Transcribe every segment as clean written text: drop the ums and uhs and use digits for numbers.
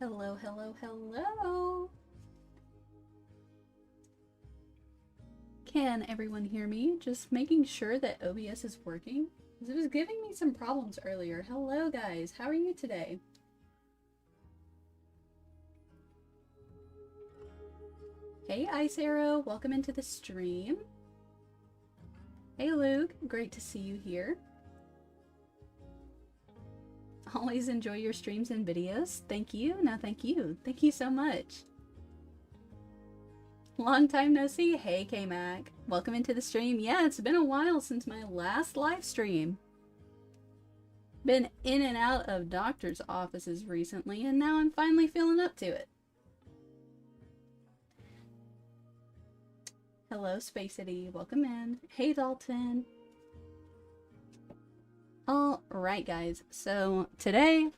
Hello, hello, hello. Can everyone hear me? Just making sure that OBS is working. Because it was giving me some problems earlier. Hello guys, how are you today? Hey Ice Arrow, welcome into the stream. Hey Luke, great to see you here. Always enjoy your streams and videos. Thank you. No, thank you. Thank you so much. Long time no see. Hey K-Mac. Welcome into the stream. Yeah, it's been a while since my last live stream. Been in and out of doctor's offices recently, and now I'm finally feeling up to it. Hello, Space City. Welcome in. Hey, Dalton. Alright, guys. So, today,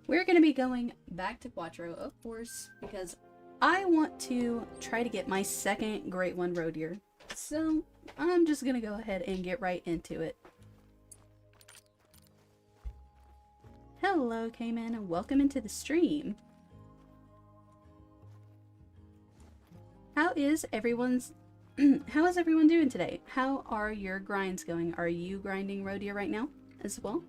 we're going to be going back to Cuatro, of course, because I want to try to get my second Great One road deer. So, I'm just going to go ahead and get right into it. Hello, Cayman, and welcome into the stream. How is everyone doing today? How are your grinds going? Are you grinding road deer right now as well?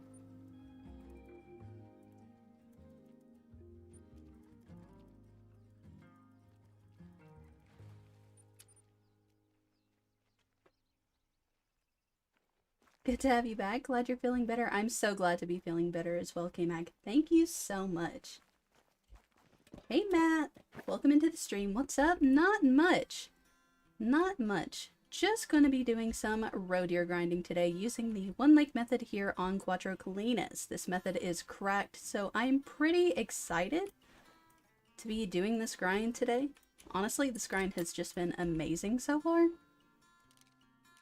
Good to have you back. Glad you're feeling better. I'm so glad to be feeling better as well, K-Mac. Thank you so much. Hey, Matt. Welcome into the stream. What's up? Not much. Not much. Just going to be doing some road deer grinding today using the One Lake method here on Cuatro Colinas. This method is cracked, so I'm pretty excited to be doing this grind today. Honestly, this grind has just been amazing so far.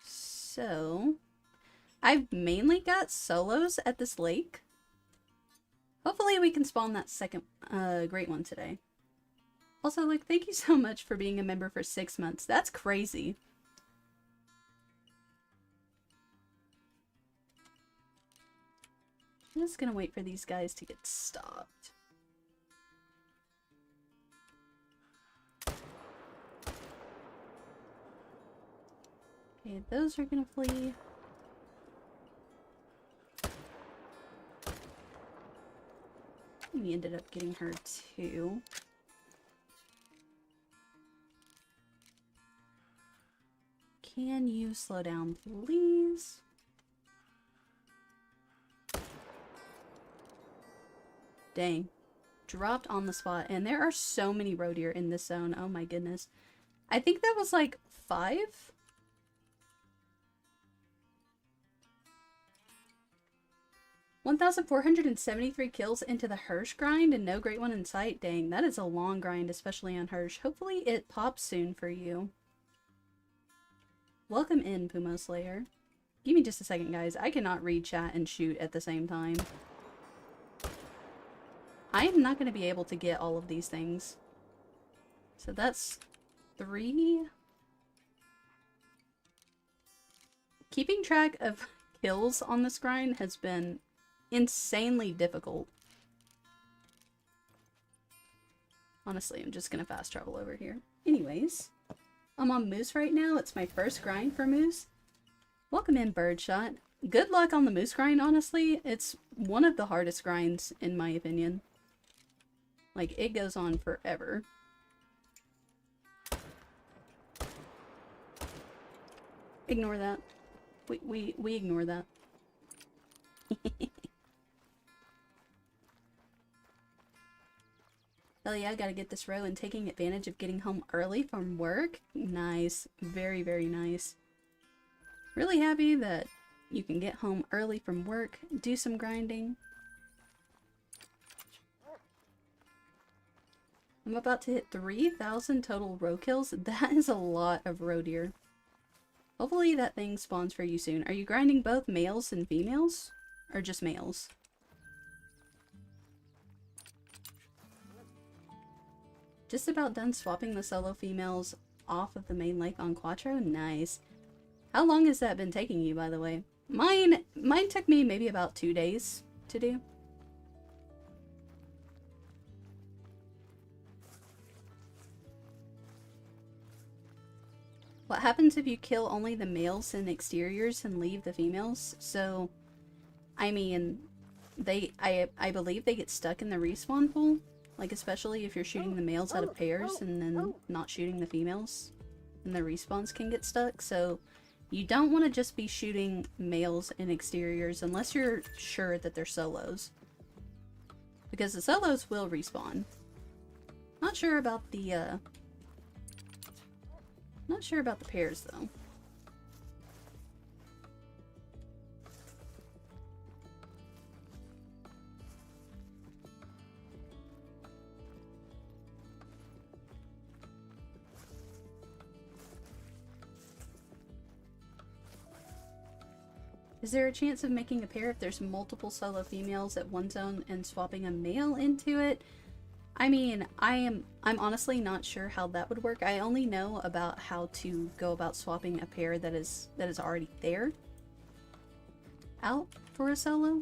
So, I've mainly got solos at this lake. Hopefully we can spawn that second great one today. Also, Luke, thank you so much for being a member for 6 months. That's crazy. I'm just gonna wait for these guys to get stopped. Okay, those are gonna flee. We ended up getting her too. Can you slow down, please? Dang. Dropped on the spot. And there are so many road deer in this zone. Oh my goodness. I think that was like 5? 1,473 kills into the Hirsch grind and no great one in sight. Dang, that is a long grind, especially on Hirsch. Hopefully it pops soon for you. Welcome in, Pumo Slayer. Give me just a second, guys. I cannot read chat and shoot at the same time. I am not going to be able to get all of these things. So that's 3. Keeping track of kills on this grind has been insanely difficult. Honestly, I'm just gonna fast travel over here. Anyways, I'm on Moose right now. It's my first grind for Moose. Welcome in, Birdshot. Good luck on the Moose grind, honestly. It's one of the hardest grinds, in my opinion. Like, it goes on forever. Ignore that. We ignore that. Hell yeah, gotta get this row and taking advantage of getting home early from work. Nice. Very, very nice. Really happy that you can get home early from work, do some grinding. I'm about to hit 3,000 total row kills. That is a lot of row deer. Hopefully that thing spawns for you soon. Are you grinding both males and females? Or just males? Just about done swapping the solo females off of the main lake on Cuatro. Nice. How long has that been taking you, by the way? Mine took me maybe about 2 days to do. What happens if you kill only the males and exteriors and leave the females? So, I mean, I believe they get stuck in the respawn pool. Like, especially if you're shooting the males out of pairs and then not shooting the females. And the respawns can get stuck. So, you don't want to just be shooting males and exteriors unless you're sure that they're solos. Because the solos will respawn. Not sure about the pairs though. Is there a chance of making a pair if there's multiple solo females at one zone and swapping a male into it? I mean, I'm honestly not sure how that would work. I only know about how to go about swapping a pair that is already there out for a solo.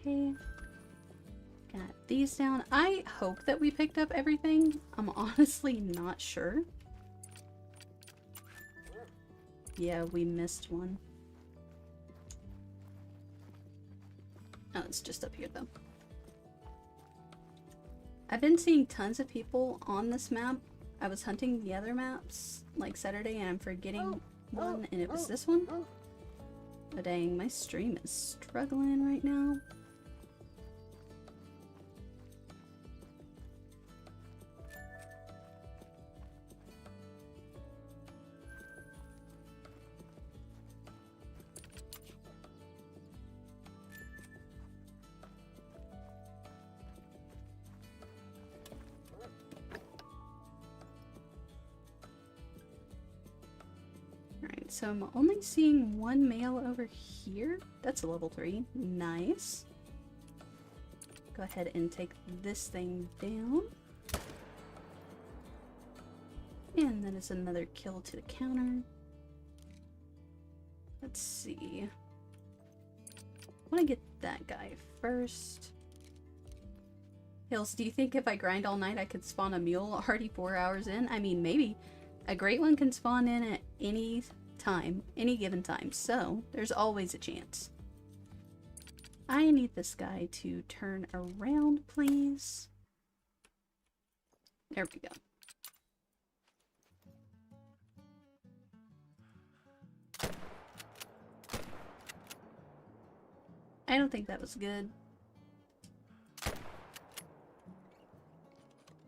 Okay. Got these down. I hope that we picked up everything. I'm honestly not sure. Yeah, we missed one. Oh, it's just up here though. I've been seeing tons of people on this map. I was hunting the other maps like Saturday and I'm forgetting one and it was this one. Oh dang, my stream is struggling right now. So I'm only seeing one male over here. That's a level 3. Nice. Go ahead and take this thing down. And that is another kill to the counter. Let's see. I want to get that guy first. Hills, do you think if I grind all night I could spawn a mule already 4 hours in? I mean, maybe. A great one can spawn in at any time, any given time, so there's always a chance. I need this guy to turn around, please. There we go. I don't think that was good.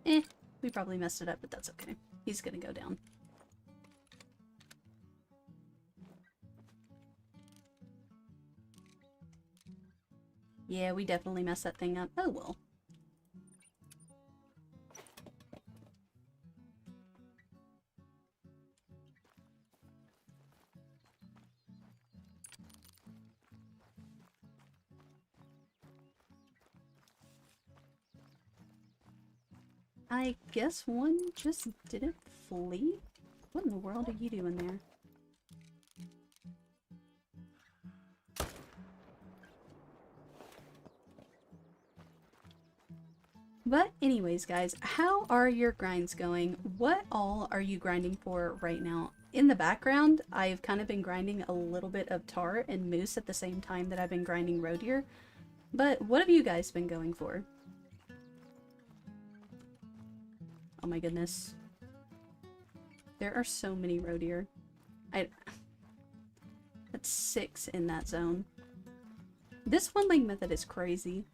We probably messed it up, but that's okay. He's gonna go down. Yeah, we definitely messed that thing up. Oh well. I guess one just didn't flee? What in the world are you doing there? But anyways, guys, how are your grinds going? What all are you grinding for right now? In the background, I've kind of been grinding a little bit of tar and moose at the same time that I've been grinding roe deer. But what have you guys been going for? Oh my goodness. There are so many roe deer. That's 6 in that zone. This one link method is crazy.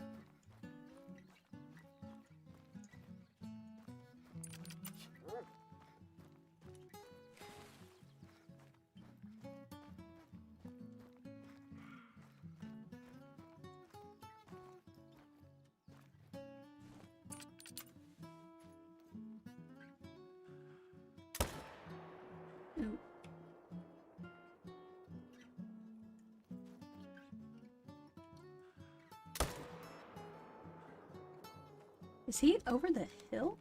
Ooh. Is he over the hill?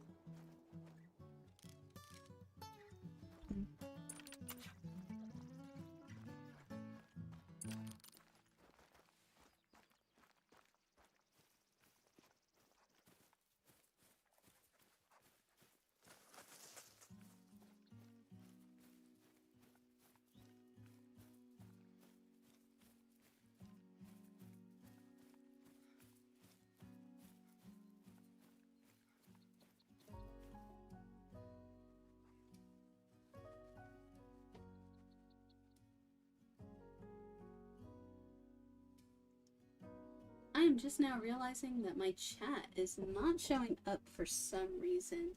I'm just now realizing that my chat is not showing up for some reason.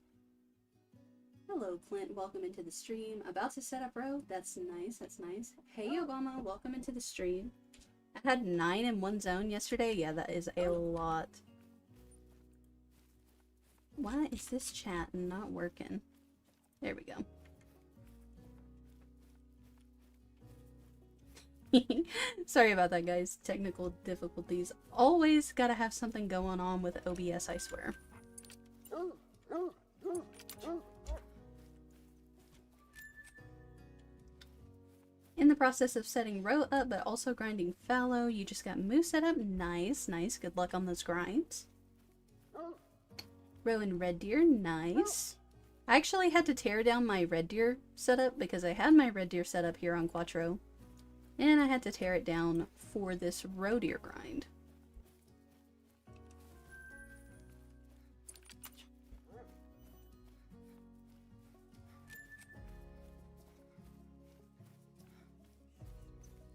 Hello, Clint. Welcome into the stream. About to set up row? That's nice. That's nice. Hey, Obama. Welcome into the stream. I had 9 in one zone yesterday. Yeah, that is a lot. Why is this chat not working? There we go. Sorry about that, guys. Technical difficulties. Always gotta have something going on with OBS, I swear. In the process of setting row up, but also grinding fallow. You just got moose set up. Nice, nice. Good luck on those grinds. Row and red deer. Nice. I actually had to tear down my red deer setup because I had my red deer set up here on Cuatro. And I had to tear it down for this roe deer grind.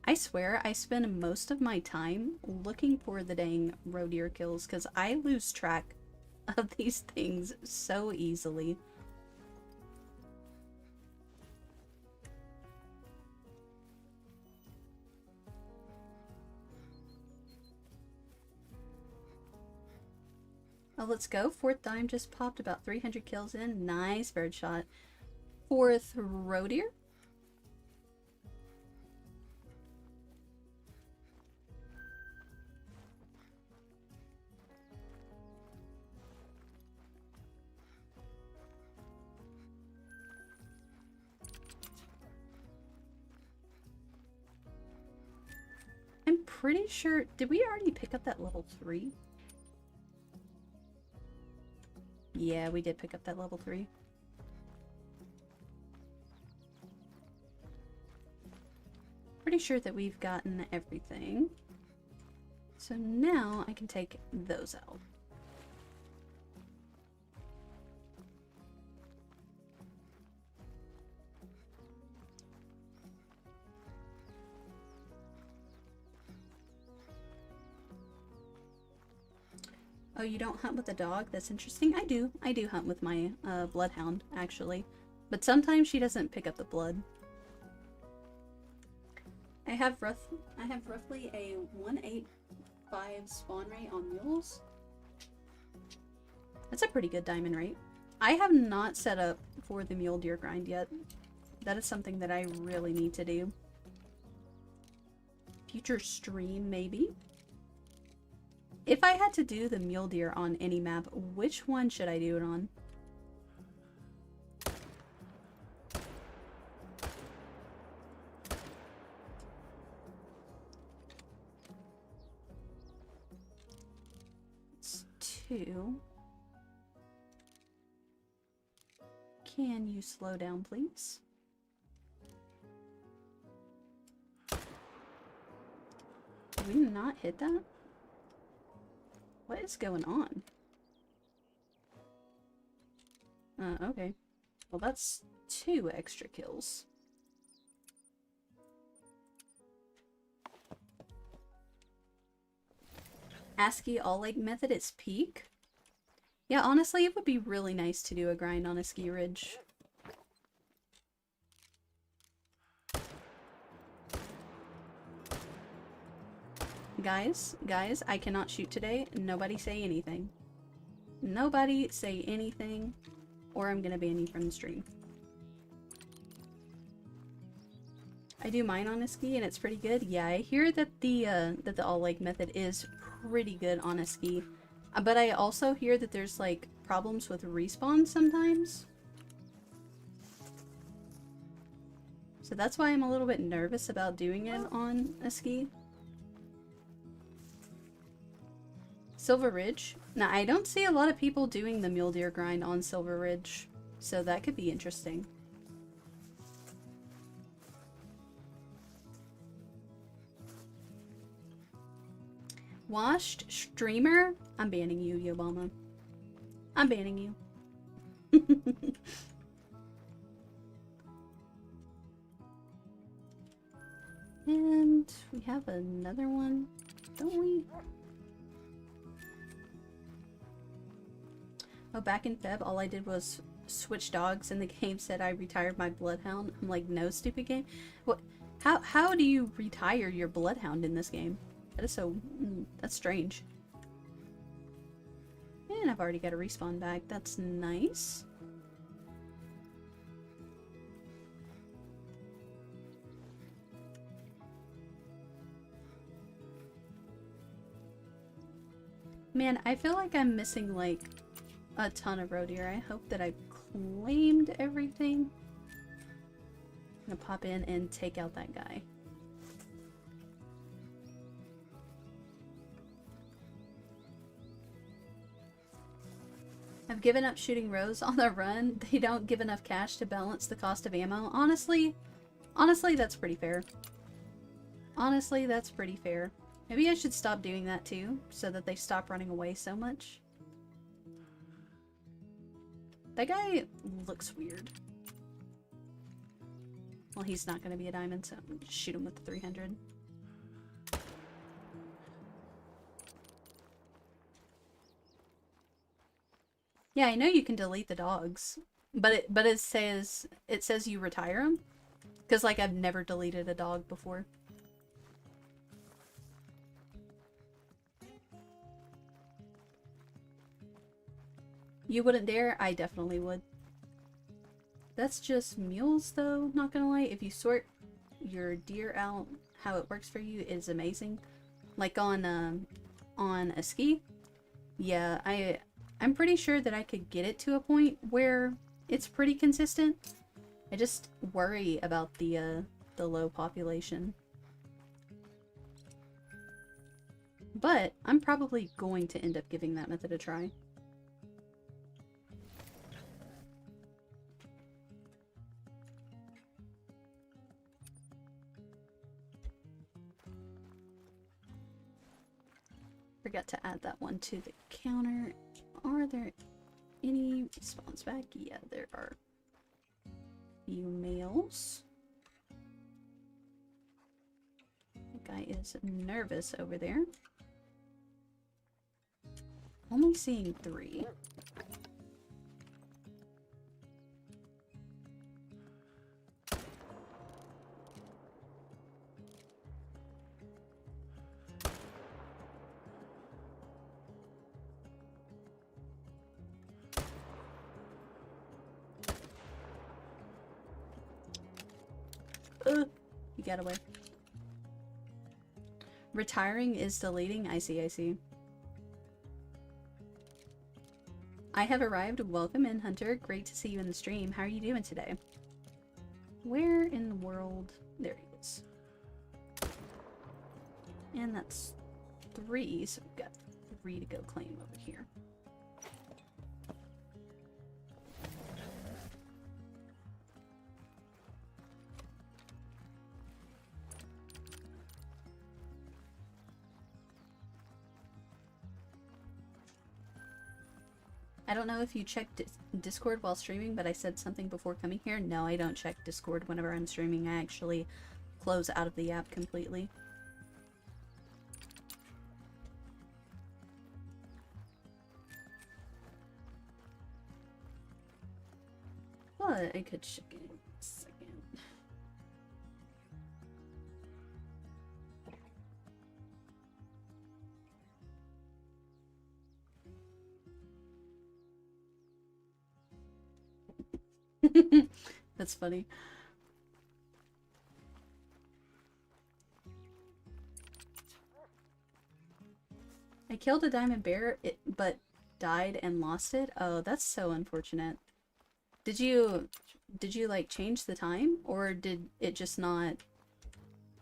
I swear I spend most of my time looking for the dang roe deer kills because I lose track of these things so easily. Oh, let's go. 4th dime just popped, about 300 kills in. Nice bird shot. 4th roe deer. I'm pretty sure, did we already pick up that level 3? Yeah, we did pick up that level 3. Pretty sure that we've gotten everything. So now I can take those out. Oh, you don't hunt with a dog? That's interesting. I do. I do hunt with my bloodhound, actually. But sometimes she doesn't pick up the blood. I have roughly a 185 spawn rate on mules. That's a pretty good diamond rate. I have not set up for the mule deer grind yet. That is something that I really need to do. Future stream, maybe? If I had to do the mule deer on any map, which one should I do it on? It's 2. Can you slow down, please? Did we not hit that? What is going on? Okay. Well, that's 2 extra kills. ASCII all-leg method is peak? Yeah, honestly, it would be really nice to do a grind on a ski ridge. Guys, I cannot shoot today. Nobody say anything. Nobody say anything, or I'm gonna ban you from the stream. I do mine on a ski, and it's pretty good. Yeah, I hear that the all-leg method is pretty good on a ski. But I also hear that there's, like, problems with respawn sometimes. So that's why I'm a little bit nervous about doing it on a ski. Silver Ridge. Now, I don't see a lot of people doing the mule deer grind on Silver Ridge, so that could be interesting. Washed streamer? I'm banning you, Obama. I'm banning you. And we have another one, don't we? Oh, back in Feb, all I did was switch dogs and the game said I retired my bloodhound. I'm like, no, stupid game. What? How do you retire your bloodhound in this game? That is so... that's strange. And I've already got a respawn bag. That's nice. Man, I feel like I'm missing, like, a ton of road here. I hope that I claimed everything. I'm gonna pop in and take out that guy. I've given up shooting rows on the run. They don't give enough cash to balance the cost of ammo. Honestly, that's pretty fair. Honestly, that's pretty fair. Maybe I should stop doing that too, so that they stop running away so much. That guy looks weird. Well, he's not going to be a diamond, so I'm going to shoot him with the 300. Yeah, I know you can delete the dogs, but it says you retire them, because like I've never deleted a dog before. You wouldn't dare? I definitely would. That's just mules though, not gonna lie. If you sort your deer out how it works for you is amazing. Like on a ski, yeah, I'm pretty sure that I could get it to a point where it's pretty consistent. I just worry about the low population. But I'm probably going to end up giving that method a try. Forgot to add that one to the counter. Are there any spawns back? Yeah, there are. Few males. That guy is nervous over there. Only seeing 3. He got away. Retiring is deleting? I see, I see. I have arrived. Welcome in, Hunter. Great to see you in the stream. How are you doing today? Where in the world? There he is. And that's 3, so we've got 3 to go claim over here. I don't know if you checked Discord while streaming, but I said something before coming here. No, I don't check Discord whenever I'm streaming. I actually close out of the app completely. But I could check it in a second. That's funny. I killed a diamond bear, but died and lost it. Oh, that's so unfortunate. Did you like change the time, or did it just not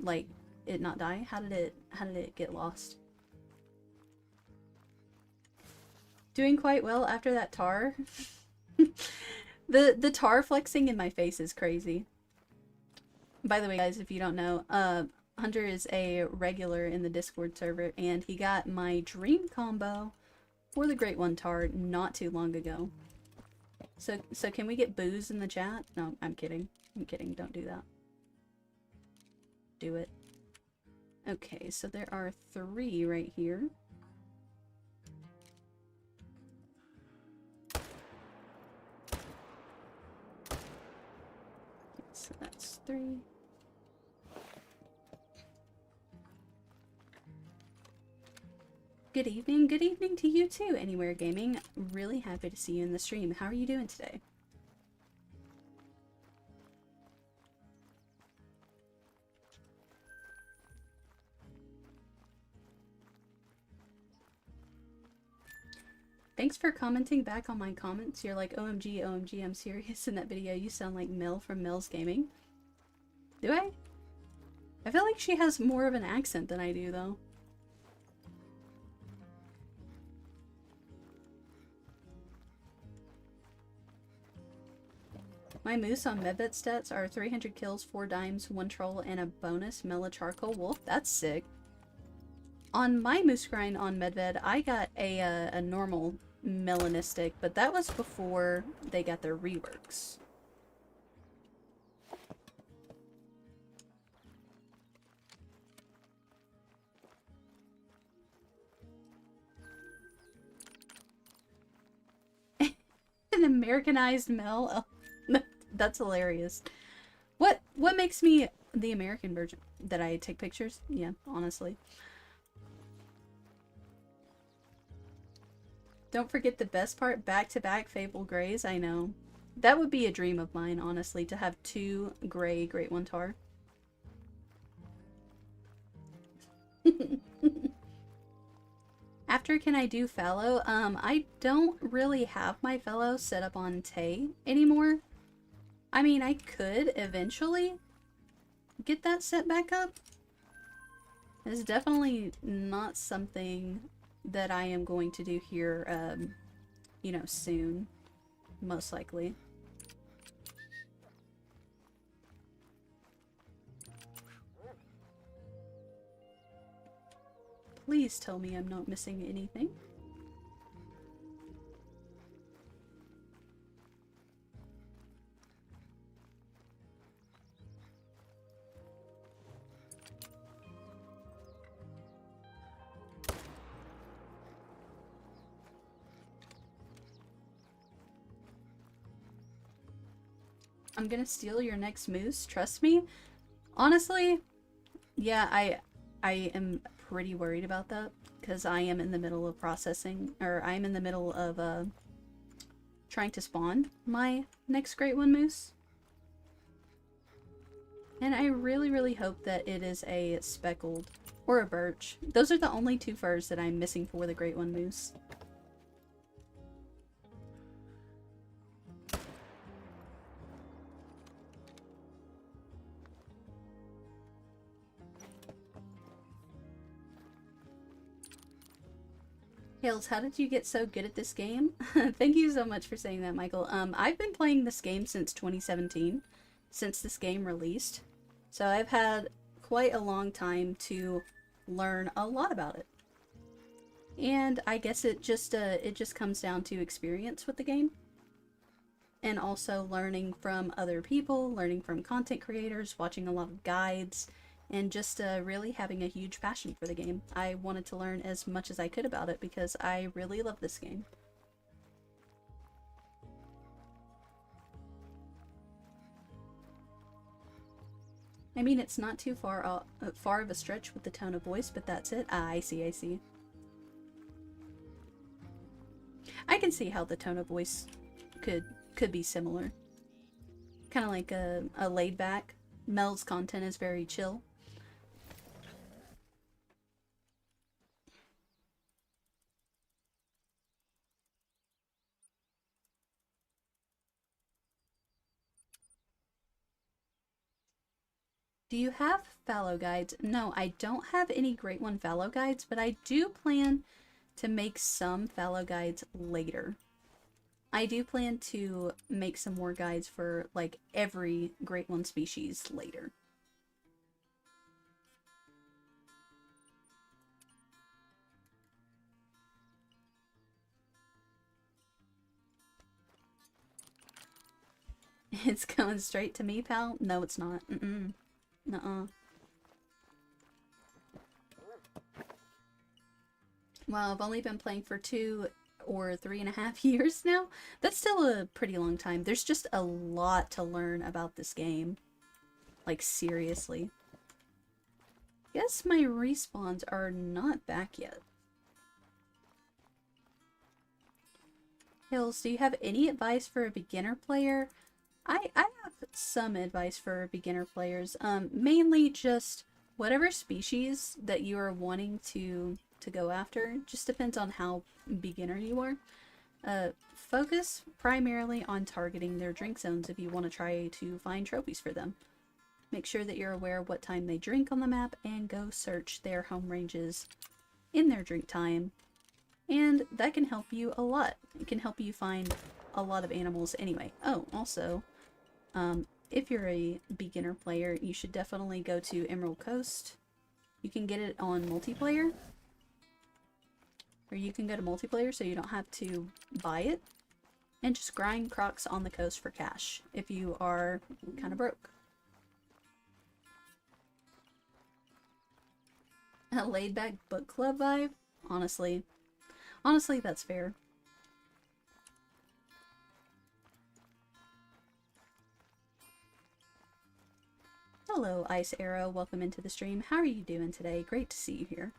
like it not die? How did it get lost? Doing quite well after that tar. The tar flexing in my face is crazy. By the way, guys, if you don't know, Hunter is a regular in the Discord server, and he got my dream combo for the Great One tar not too long ago. So can we get booze in the chat? No, I'm kidding. I'm kidding. Don't do that. Do it. Okay, so there are 3 right here. So that's 3. Good evening to you too, Anywhere Gaming. Really happy to see you in the stream. How are you doing today? Thanks for commenting back on my comments. You're like, OMG, OMG, I'm serious in that video. You sound like Mel from Mel's Gaming. Do I? I feel like she has more of an accent than I do, though. My moose on Medvet stats are 300 kills, 4 dimes, 1 troll, and a bonus Mela Charcoal Wolf. That's sick. On my moose grind on Medved, I got a normal melanistic, but that was before they got their reworks. An Americanized Mel? Oh, that's hilarious. What makes me the American version? That I take pictures? Yeah, honestly. Don't forget the best part, back-to-back Fable Greys. I know. That would be a dream of mine, honestly, to have 2 gray Great One Tar. After can I do fallow? I don't really have my fallow set up on Tay anymore. I mean, I could eventually get that set back up. It's definitely not something that I am going to do here, you know, soon. Most likely. Please tell me I'm not missing anything. I'm gonna steal your next moose, trust me. Honestly, yeah, I am pretty worried about that, because I am in the middle of processing, or I'm in the middle of trying to spawn my next Great One Moose. And I really hope that it is a speckled or a birch. Those are the only 2 furs that I'm missing for the Great One Moose. Hales, how did you get so good at this game? Thank you so much for saying that, Michael. I've been playing this game since 2017, since this game released. So I've had quite a long time to learn a lot about it. And I guess it just comes down to experience with the game. And also learning from other people, learning from content creators, watching a lot of guides, and just really having a huge passion for the game. I wanted to learn as much as I could about it because I really love this game. I mean, it's not too far of a stretch with the tone of voice, but that's it. Ah, I see, I see. I can see how the tone of voice could be similar. Kind of like a laid back. Mel's content is very chill. Do you have fallow guides? No, I don't have any Great One fallow guides, but I do plan to make some fallow guides later. I do plan to make some more guides for, like, every Great One species later. It's going straight to me, pal? No, it's not. Nuh-uh. Well, I've only been playing for 2 or 3.5 years now. That's still a pretty long time. There's just a lot to learn about this game. Like, seriously. Guess my respawns are not back yet. Hills, do you have any advice for a beginner player? I have some advice for beginner players. Mainly just whatever species that you are wanting to go after. Just depends on how beginner you are. Focus primarily on targeting their drink zones if you want to try to find trophies for them. Make sure that you're aware of what time they drink on the map and go search their home ranges in their drink time. And that can help you a lot. It can help you find a lot of animals anyway. Oh, also, if you're a beginner player, you should definitely go to Emerald Coast. You can get it on multiplayer. Or you can go to multiplayer so you don't have to buy it. And just grind crocs on the coast for cash if you are kind of broke. A laid-back book club vibe? Honestly, that's fair. Hello, Ice Arrow. Welcome into the stream. How are you doing today? Great to see you here.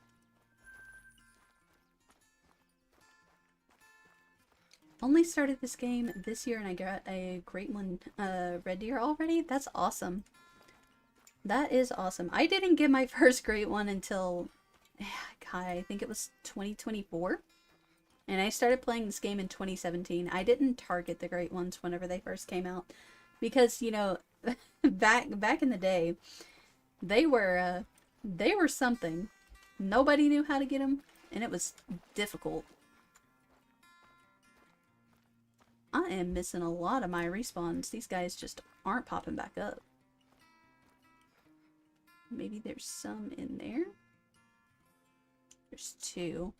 Only started this game this year and I got a great one, red deer already? That's awesome. That is awesome. I didn't get my first great one until, God, I think it was 2024. And I started playing this game in 2017. I didn't target the great ones whenever they first came out. Because, you know, back in the day, they were something. Nobody knew how to get them, and it was difficult. I am missing a lot of my respawns. These guys just aren't popping back up. Maybe there's some in there. There's two.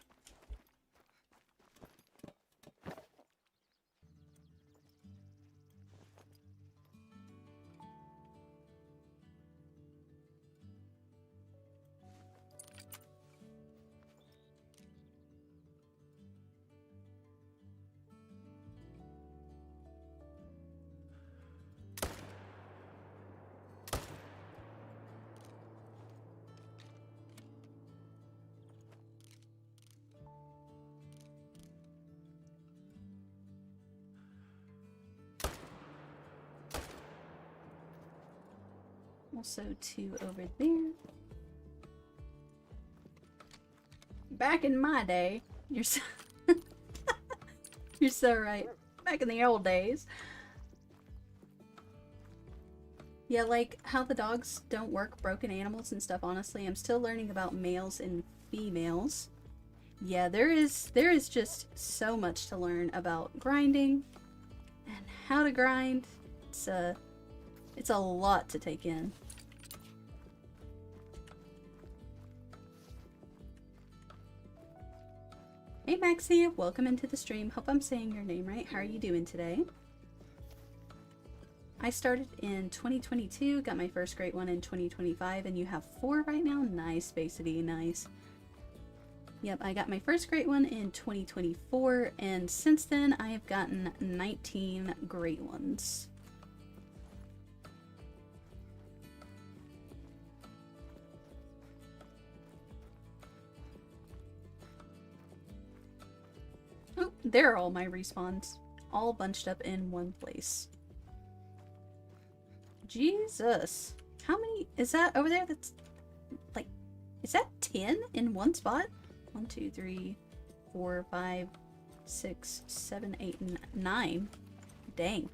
Also two over there. Back in my day, you're so you're so right. Back in the old days. Yeah, like how the dogs don't work broken animals and stuff, honestly. I'm still learning about males and females. Yeah, there is just so much to learn about grinding and how to grind. It's a lot to take in. Hey Maxie, welcome into the stream. Hope I'm saying your name right. How are you doing today? I started in 2022, got my first great one in 2025, and you have 4 right now? Nice, Spacity, nice. Yep, I got my first great one in 2024, and since then I have gotten 19 great ones. Oh, there are all my respawns, all bunched up in one place. Jesus. How many is that over there? That's like, is that 10 in one spot? 1, 2, 3, 4, 5, 6, 7, 8, 9. Dang.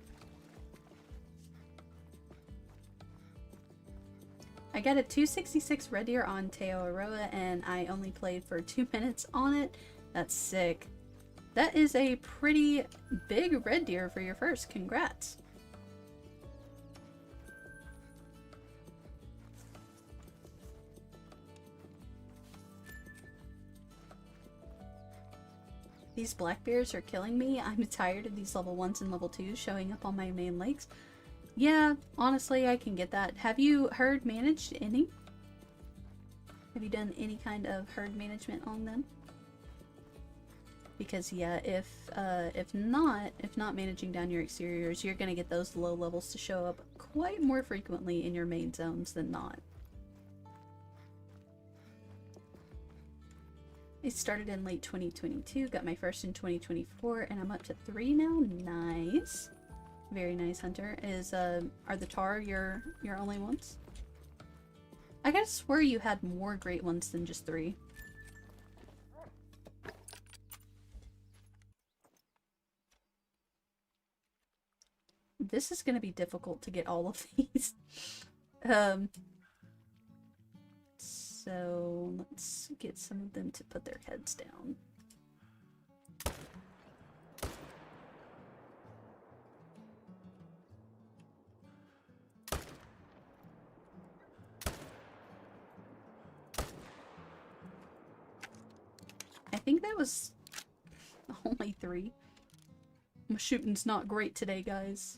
I got a 266 red deer on Aroa and I only played for 2 minutes on it. That's sick. That is a pretty big red deer for your first. Congrats. These black bears are killing me. I'm tired of these level 1s and level 2s showing up on my main lakes. Yeah, honestly, I can get that. Have you herd managed any? Have you done any kind of herd management on them? Because yeah, if not managing down your exteriors, you're gonna get those low levels to show up quite more frequently in your main zones than not. I started in late 2022, got my first in 2024, and I'm up to 3 now. Nice. Very nice, Hunter. Are the tar your only ones? I gotta swear you had more great ones than just 3. This is gonna be difficult to get all of these. So let's get some of them to put their heads down. I think that was only 3. My shooting's not great today, guys.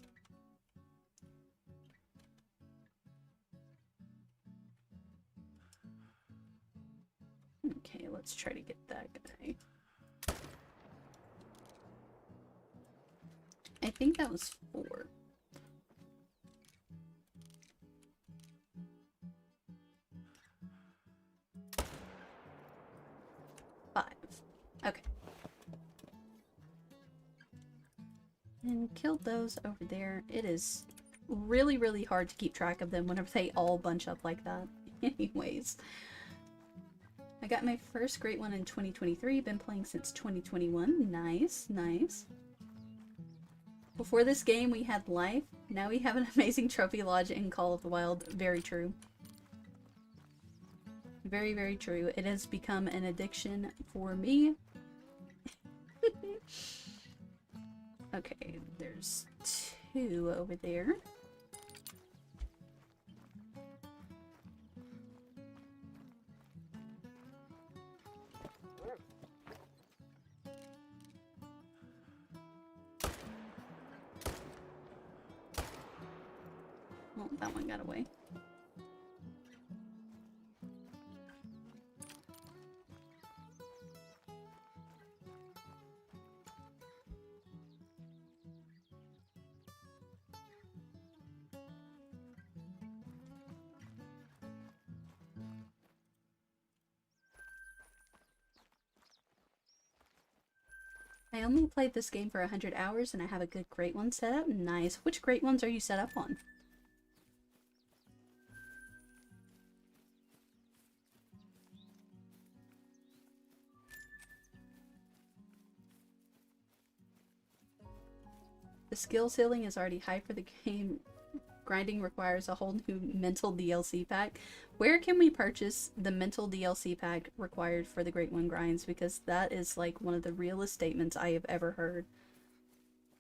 Okay, let's try to get that guy. I think that was 4. Okay. And killed those over there. It is really, really hard to keep track of them whenever they all bunch up like that. Anyways. I got my first great one in 2023. Been playing since 2021. Nice, nice. Before this game we had life. Now we have an amazing trophy lodge in Call of the Wild. Very true. Very, very true. It has become an addiction for me. Okay, there's 2 over there. Well, that one got away. I only played this game for 100 hours and I have a good great one set up. Nice. Which great ones are you set up on? The skill ceiling is already high for the game. Grinding requires a whole new mental DLC pack. Where can we purchase the mental DLC pack required for the Great One grinds? Because that is like one of the realest statements I have ever heard.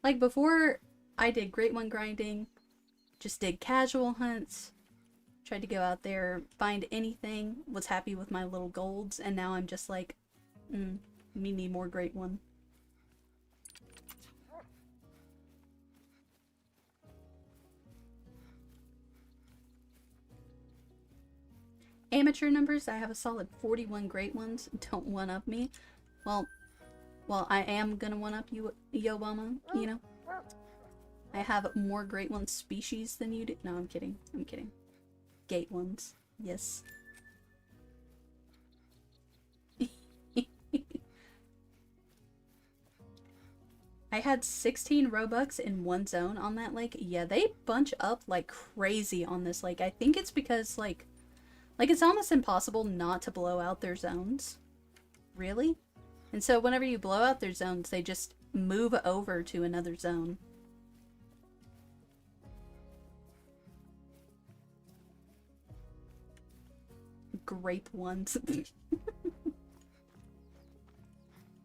Like before I did Great One grinding, just did casual hunts, tried to go out there, find anything, was happy with my little golds, and now I'm just like, me need more Great One. Amateur numbers, I have a solid 41 great ones. Don't one-up me. Well, I am gonna one-up you, Yobama, you know. I have more great one species than you do. No, I'm kidding. I'm kidding. Gate ones. Yes. I had 16 Robux in one zone on that lake. Yeah, they bunch up like crazy on this lake. I think it's because like it's almost impossible not to blow out their zones. Really? And so whenever you blow out their zones, they just move over to another zone. Grape ones.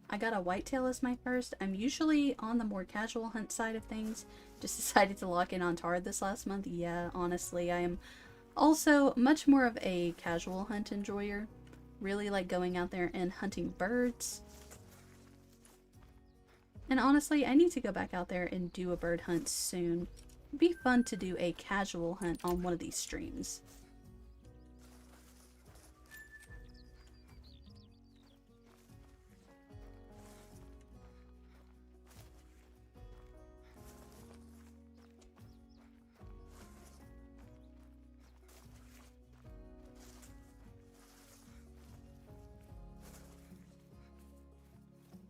I got a whitetail as my first. I'm usually on the more casual hunt side of things. Just decided to lock in on tar this last month. Yeah, honestly, I am also much more of a casual hunt enjoyer. Really like going out there and hunting birds. And honestly, I need to go back out there and do a bird hunt soon. It'd be fun to do a casual hunt on one of these streams.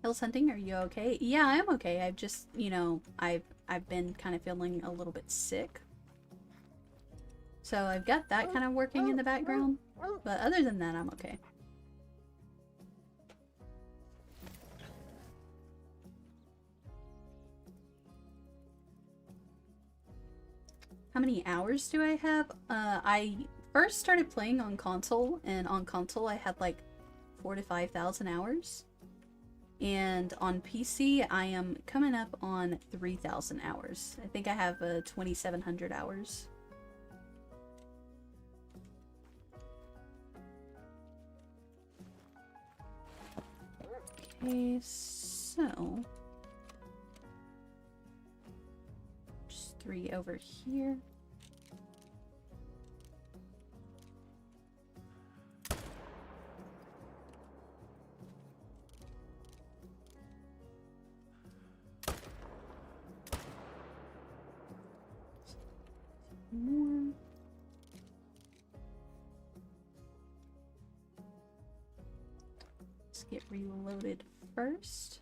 Hills Hunting, are you okay? Yeah, I'm okay. I've just, you know, I've been kind of feeling a little bit sick. So I've got that kind of working in the background. But other than that, I'm okay. How many hours do I have? I first started playing on console, and on console I had like 4,000 to 5,000 hours. And on PC, I am coming up on 3,000 hours. I think I have 2,700 hours. Okay, so... just 3 over here. More. Let's get reloaded first.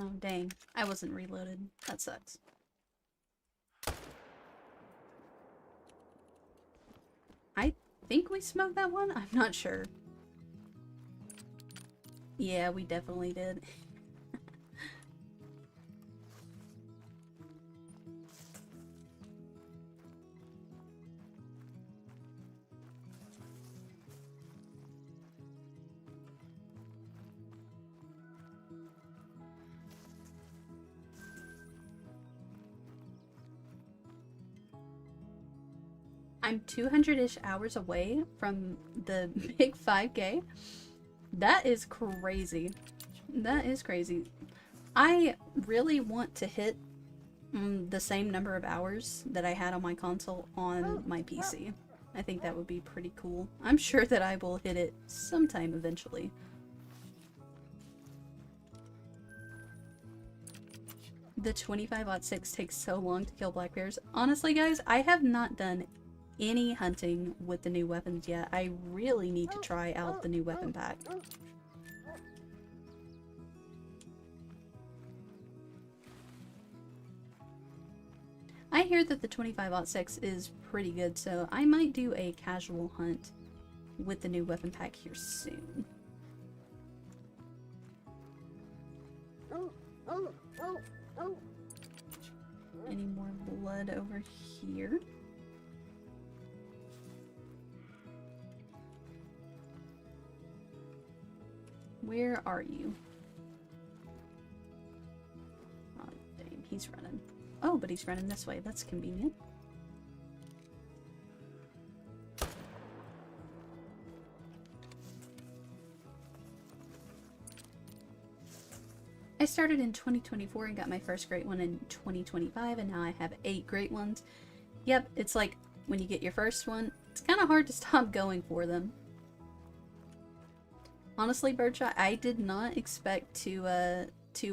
Oh, dang. I wasn't reloaded. That sucks. I think we smoked that one? I'm not sure. Yeah, we definitely did. I'm 200-ish hours away from the big 5K. That is crazy. That is crazy. I really want to hit the same number of hours that I had on my console on my PC. I think that would be pretty cool. I'm sure that I will hit it sometime eventually. The 25-06 takes so long to kill black bears. Honestly, guys, I have not done any hunting with the new weapons yet. I really need to try out the new weapon pack. I hear that the 25-06 is pretty good, so I might do a casual hunt with the new weapon pack here soon. Any more blood over here? Where are you? Oh, dang, he's running. Oh, but he's running this way. That's convenient. I started in 2024 and got my first great one in 2025, and now I have 8 great ones. Yep, it's like when you get your first one, it's kind of hard to stop going for them. Honestly, Birdshot, I did not expect to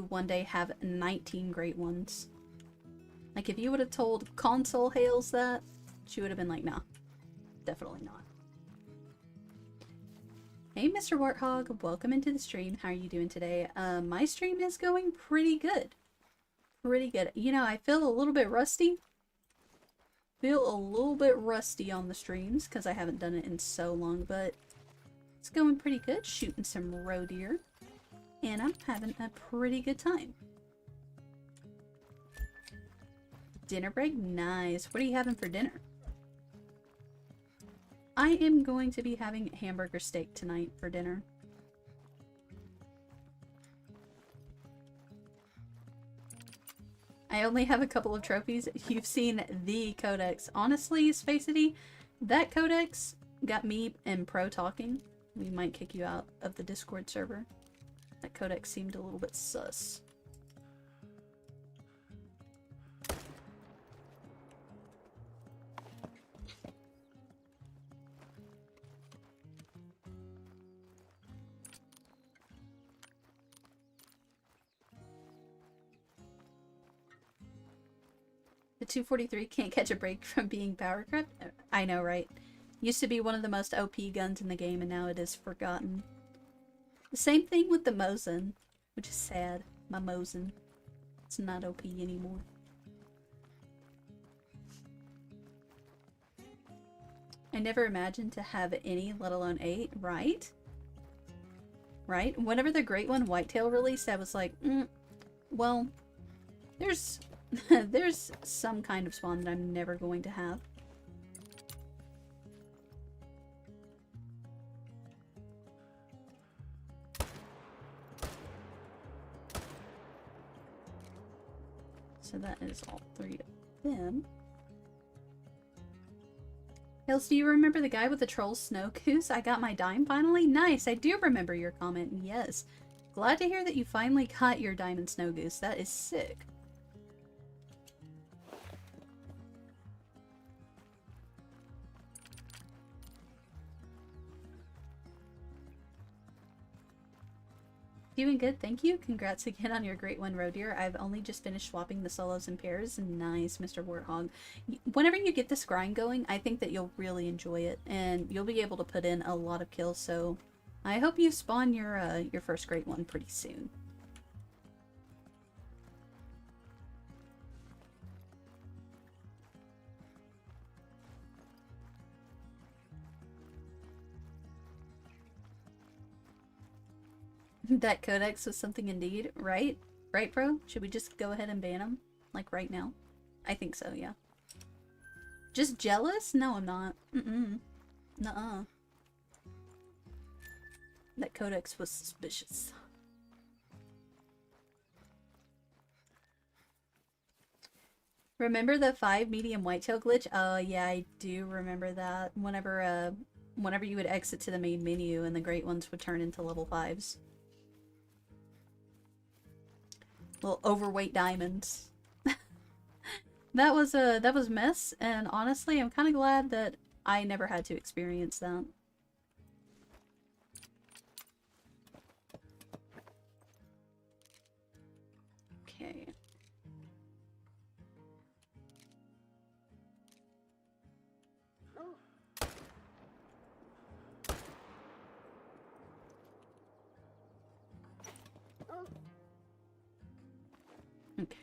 one day have 19 great ones. Like, if you would have told Console Hales that, she would have been like, nah, definitely not. Hey, Mr. Warthog, welcome into the stream. How are you doing today? My stream is going pretty good. Pretty good. You know, I feel a little bit rusty. Feel a little bit rusty on the streams because I haven't done it in so long, but it's going pretty good. Shooting some roe deer, and I'm having a pretty good time. Dinner break? Nice. What are you having for dinner? I am going to be having hamburger steak tonight for dinner. I only have a couple of trophies. You've seen the codex. Honestly, Spacity, that codex got me and Pro talking. We might kick you out of the Discord server. That codex seemed a little bit sus. 243 can't catch a break from being power crept. I know, right? Used to be one of the most OP guns in the game, and now it is forgotten. The same thing with the Mosin, which is sad. My Mosin. It's not OP anymore. I never imagined to have any, let alone 8, right? Right? Whenever the Great One Whitetail released, I was like, well, there's there's some kind of spawn that I'm never going to have. So that is all 3 of them. Hills, do you remember the guy with the troll snow goose? I got my dime finally? Nice, I do remember your comment, yes. Glad to hear that you finally got your diamond snow goose. That is sick. Doing good, thank you. Congrats again on your great one, roe deer. I've only just finished swapping the solos and pairs. Nice, Mr. Warthog. Whenever you get this grind going, I think that you'll really enjoy it, and you'll be able to put in a lot of kills, so I hope you spawn your first great one pretty soon. That codex was something indeed, right? Right, bro? Should we just go ahead and ban him? Like, right now? I think so, yeah. Just jealous? No, I'm not. Nuh-uh. That codex was suspicious. Remember the 5 medium whitetail glitch? Oh, yeah, I do remember that. Whenever you would exit to the main menu and the great ones would turn into level 5s. Little overweight diamonds. That was mess, and honestly, I'm kind of glad that I never had to experience that. Okay. Okay.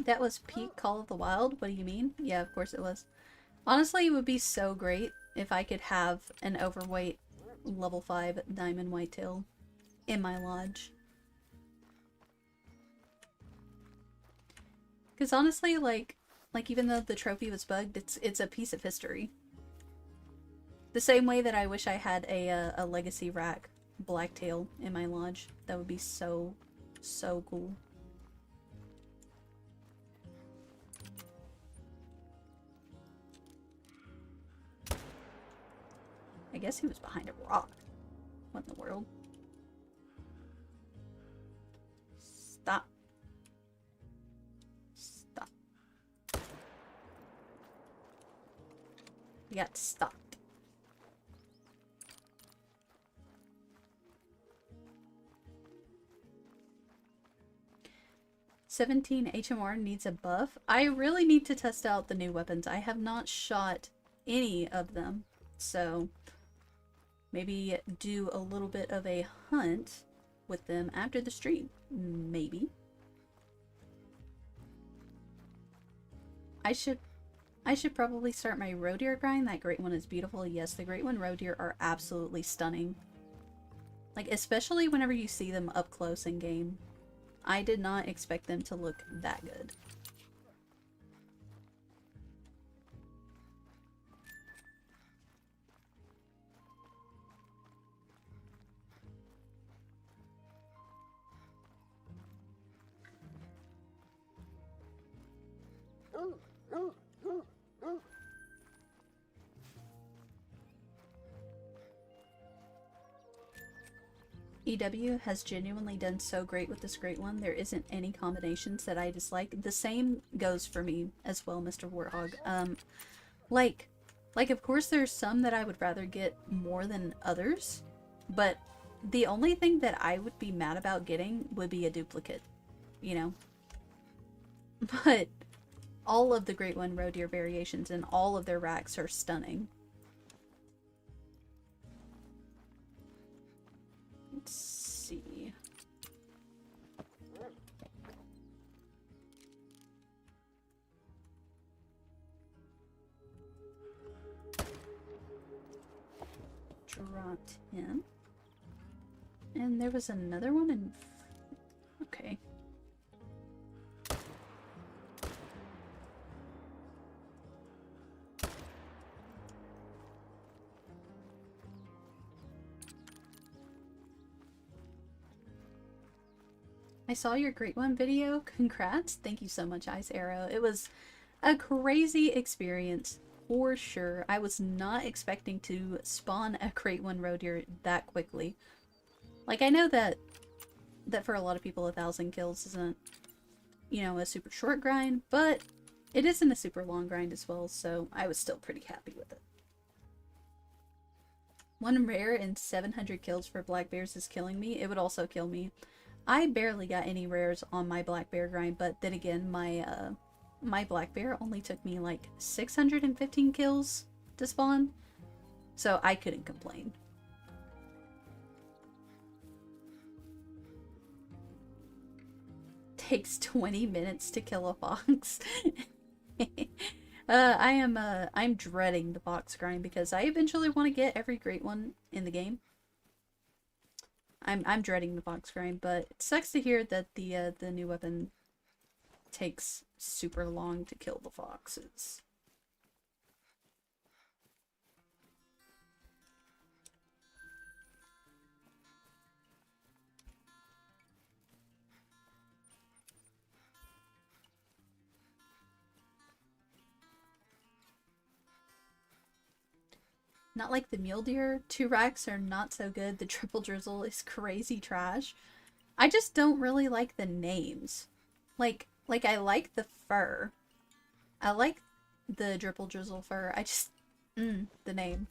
That was peak Call of the Wild? What do you mean? Yeah, of course it was. Honestly, it would be so great if I could have an overweight level 5 diamond whitetail in my lodge. Because honestly, like even though the trophy was bugged, it's a piece of history. The same way that I wish I had a legacy rack blacktail in my lodge. That would be so cool. I guess he was behind a rock. What in the world? Stop. Stop. You got stopped. "17 HMR needs a buff." I really need to test out the new weapons. I have not shot any of them, so maybe do a little bit of a hunt with them after the stream. Maybe. I should probably start my roe deer grind. That great one is beautiful. Yes, the great one roe deer are absolutely stunning. Like, especially whenever you see them up close in game. I did not expect them to look that good. EW has genuinely done so great with this great one. There isn't any combinations that I dislike. The same goes for me as well, Mr. Warthog. Like, of course there's some that I would rather get more than others, but the only thing that I would be mad about getting would be a duplicate, you know? But all of the Great One Roe Deer variations and all of their racks are stunning. Let's see. Dropped him. And there was another one in... Okay. I saw your Great One video. Congrats. Thank you so much, Ice Arrow. It was a crazy experience for sure. I was not expecting to spawn a Great One Roe Deer that quickly. Like, I know that for a lot of people 1,000 kills isn't, you know, a super short grind, but it isn't a super long grind as well, so I was still pretty happy with it. One rare and 700 kills for black bears is killing me. It would also kill me. I barely got any rares on my black bear grind, but then again, my black bear only took me like 615 kills to spawn, so I couldn't complain. Takes 20 minutes to kill a fox. I'm dreading the fox grind because I eventually want to get every great one in the game. I'm dreading the fox grind, but it sucks to hear that the new weapon takes super long to kill the foxes. Not like the mule deer. 2 racks are not so good. The triple drizzle is crazy trash. I just don't really like the names. Like I like the fur. I like the triple drizzle fur. I just, the name.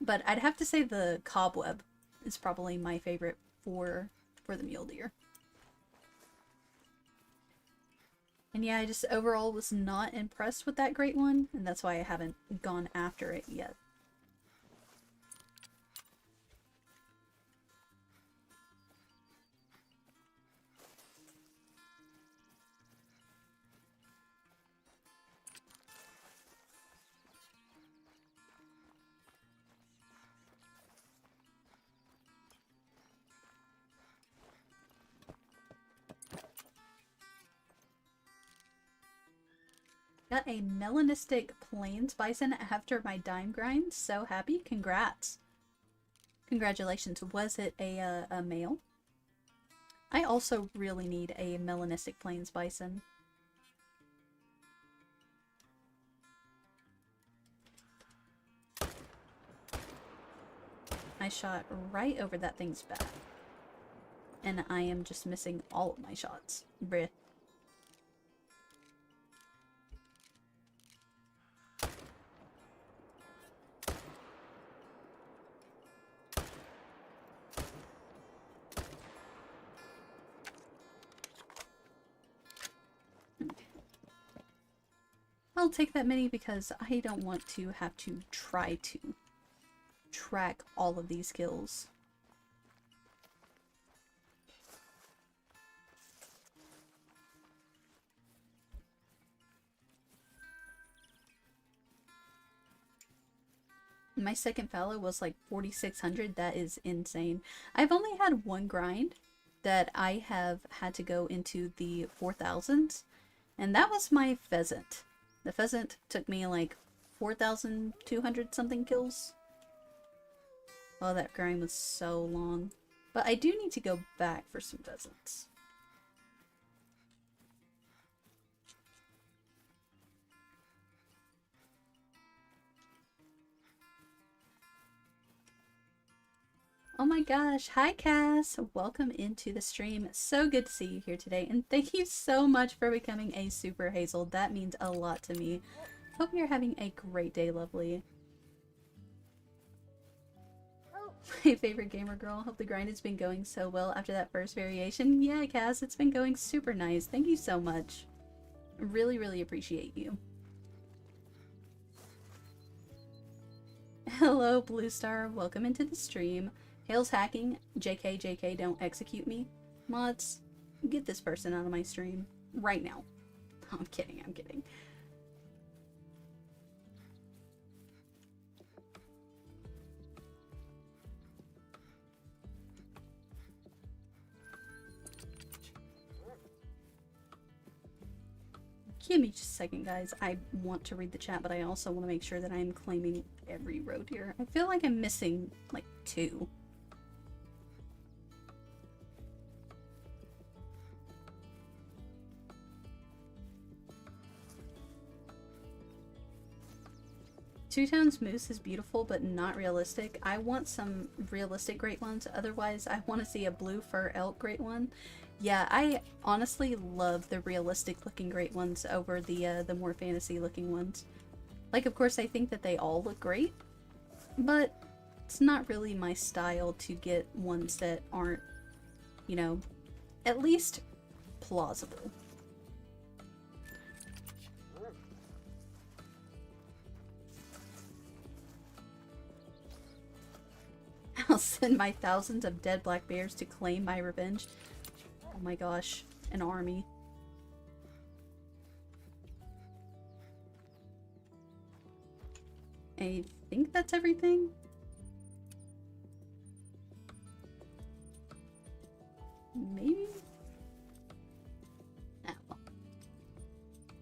But I'd have to say the cobweb is probably my favorite for the mule deer. And yeah, I just overall was not impressed with that great one, and that's why I haven't gone after it yet. Got a melanistic plains bison after my dime grind. So happy. Congrats. Congratulations. Was it a male? I also really need a melanistic plains bison. I shot right over that thing's back. And I am just missing all of my shots. Bleh. I'll take that many because I don't want to have to try to track all of these kills. My second fallow was like 4,600. That is insane. I've only had one grind that I have had to go into the 4,000s, and that was my pheasant. The pheasant took me like 4,200 something kills. Oh, that grind was so long. But I do need to go back for some pheasants. Oh my gosh. Hi, Cass. Welcome into the stream. So good to see you here today. And thank you so much for becoming a Super Hazel. That means a lot to me. Hope you're having a great day, lovely. My favorite gamer girl. Hope the grind has been going so well after that first variation. Yeah, Cass, it's been going super nice. Thank you so much. Really, really appreciate you. Hello, Blue Star. Welcome into the stream. Hail's hacking. JK, JK, don't execute me. Mods, get this person out of my stream right now. I'm kidding, I'm kidding. Give me just a second, guys. I want to read the chat, but I also want to make sure that I'm claiming every road here. I feel like I'm missing, like, 2. Two-Tones Moose is beautiful, but not realistic. I want some realistic great ones. Otherwise, I want to see a blue fur elk great one. Yeah, I honestly love the realistic looking great ones over the more fantasy looking ones. Like, of course, I think that they all look great, but it's not really my style to get ones that aren't, you know, at least plausible. I'll send my thousands of dead black bears to claim my revenge. Oh my gosh, an army. I think that's everything. Maybe? Ah, well.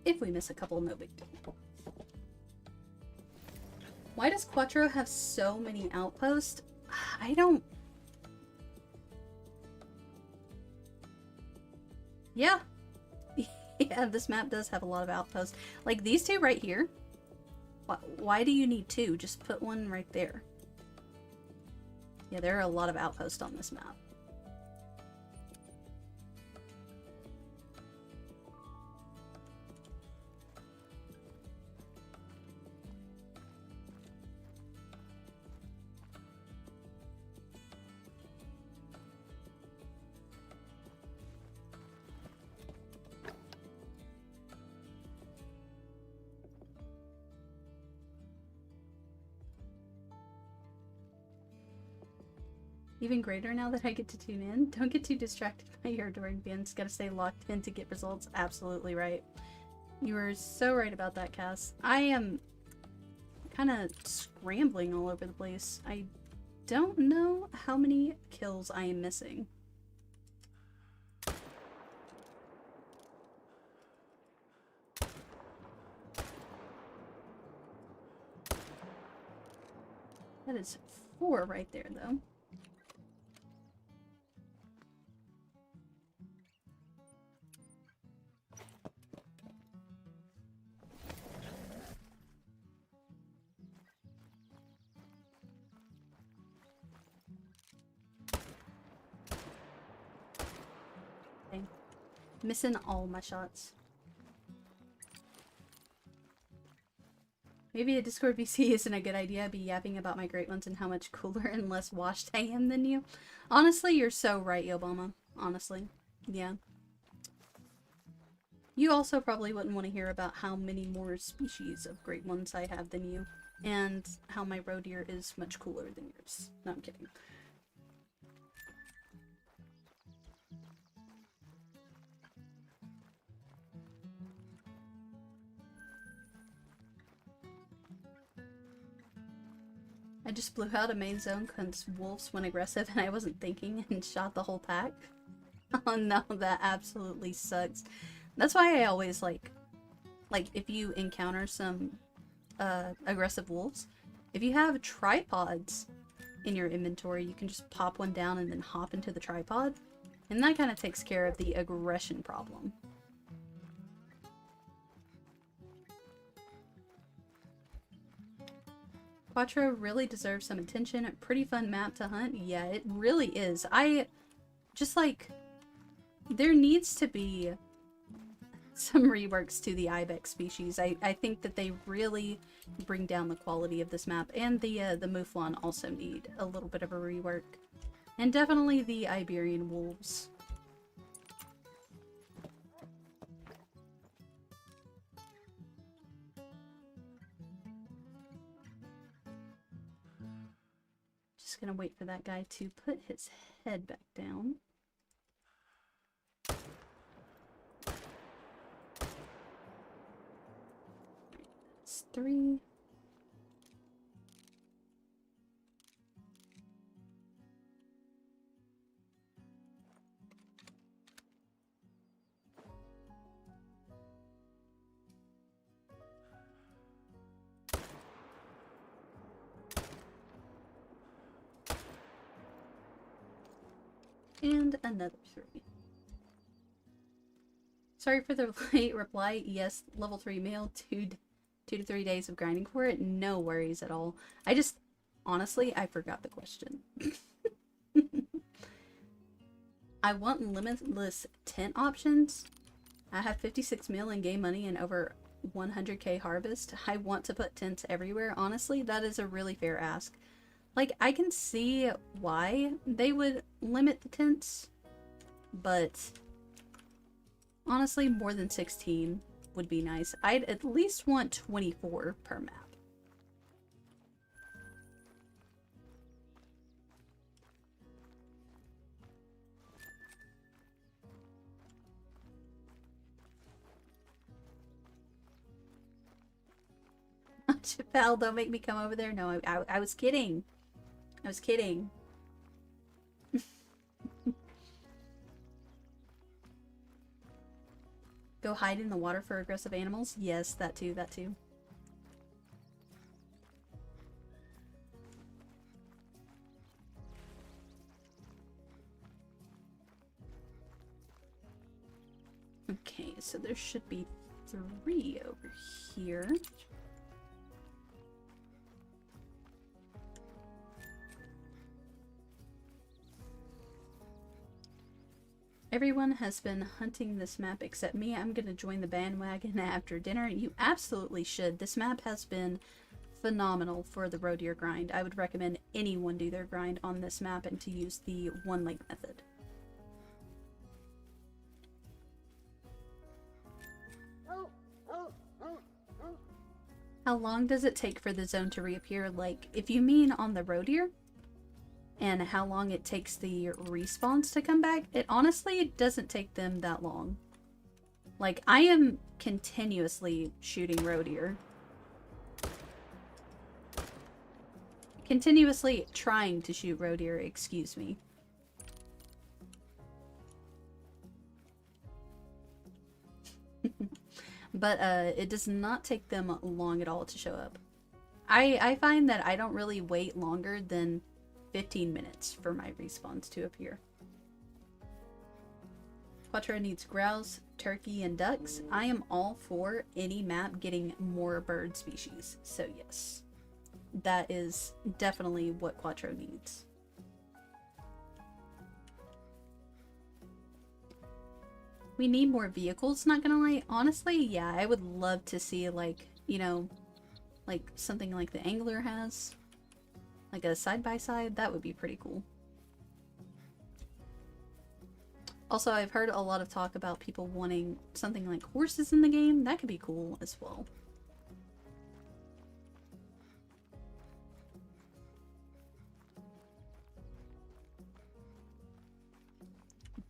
If we miss a couple, no big deal. Why does Cuatro have so many outposts? I don't... Yeah. Yeah, this map does have a lot of outposts. Like these two right here. Why do you need 2? Just put one right there. Yeah, there are a lot of outposts on this map. Even greater now that I get to tune in. Don't get too distracted by your adoring fans. Gotta stay locked in to get results. Absolutely right. You are so right about that, Cass. I am kind of scrambling all over the place. I don't know how many kills I am missing. That is 4 right there, though. Missing all my shots. Maybe a Discord VC isn't a good idea. I'd be yapping about my great ones and how much cooler and less washed I am than you. Honestly, you're so right, Obama. Honestly. Yeah. You also probably wouldn't want to hear about how many more species of great ones I have than you. And how my roe deer is much cooler than yours. No, I'm kidding. I just blew out a main zone because wolves went aggressive and I wasn't thinking and shot the whole pack. Oh no, that absolutely sucks. That's why I always like if you encounter some aggressive wolves, if you have tripods in your inventory, you can just pop one down and then hop into the tripod. And that kind of takes care of the aggression problem. Cuatro really deserves some attention. A pretty fun map to hunt. Yeah, it really is. I just like, there needs to be some reworks to the ibex species. I think that they really bring down the quality of this map, and the mouflon also need a little bit of a rework. And definitely the Iberian wolves. Just gonna wait for that guy to put his head back down. That's 3. And another 3. Sorry for the late reply. Yes, level 3 male, 2 to 3 days of grinding for it. No worries at all. I just, honestly, I forgot the question. I want limitless tent options. I have 56 mil in game money and over 100k harvest. I want to put tents everywhere. Honestly, that is a really fair ask. Like, I can see why they would limit the tents, but honestly, more than 16 would be nice. I'd at least want 24 per map. Chappelle, don't make me come over there. No, I was kidding. I was kidding. Go hide in the water for aggressive animals? Yes, that too, that too. Okay, so there should be 3 over here. Everyone has been hunting this map except me. I'm gonna join the bandwagon after dinner. You absolutely should. This map has been phenomenal for the roe deer grind. I would recommend anyone do their grind on this map and to use the one leg method. How long does it take for the zone to reappear? Like, if you mean on the roe deer, and how long it takes the respawns to come back, it honestly doesn't take them that long. Like, I am continuously shooting roe deer. Continuously trying to shoot roe deer, excuse me. But it does not take them long at all to show up. I find that I don't really wait longer than 15 minutes for my respawns to appear. Cuatro needs grouse, turkey, and ducks. I am all for any map getting more bird species, so yes. That is definitely what Cuatro needs. We need more vehicles, not gonna lie. Honestly, yeah, I would love to see, like, you know, like something like the Angler has. Like a side-by-side, that would be pretty cool. Also, I've heard a lot of talk about people wanting something like horses in the game. That could be cool as well.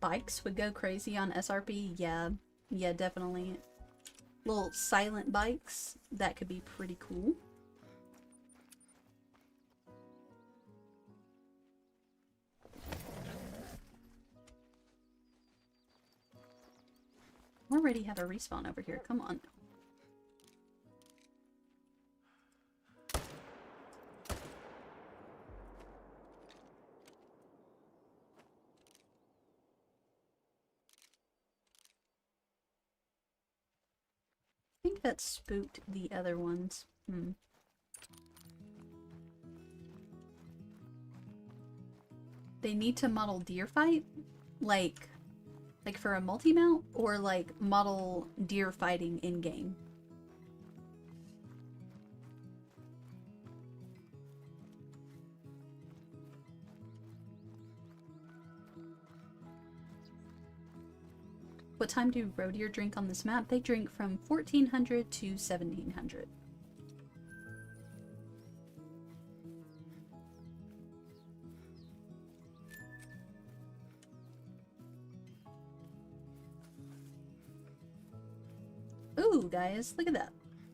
Bikes would go crazy on SRP. Yeah, definitely. Little silent bikes, that could be pretty cool. We already have a respawn over here. Come on. I think that spooked the other ones. they need to model deer fight, like for a multi-mount, or like model deer fighting in game. What time do roe deer drink on this map? They drink from 1400 to 1700. Ooh, guys, look at that.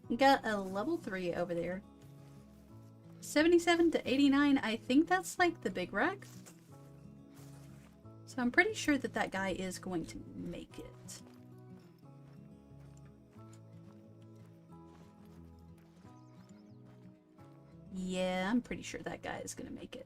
We got a level 3 over there. 77 to 89, I think that's like the big rack. So I'm pretty sure that that guy is going to make it. Yeah, I'm pretty sure that guy is going to make it.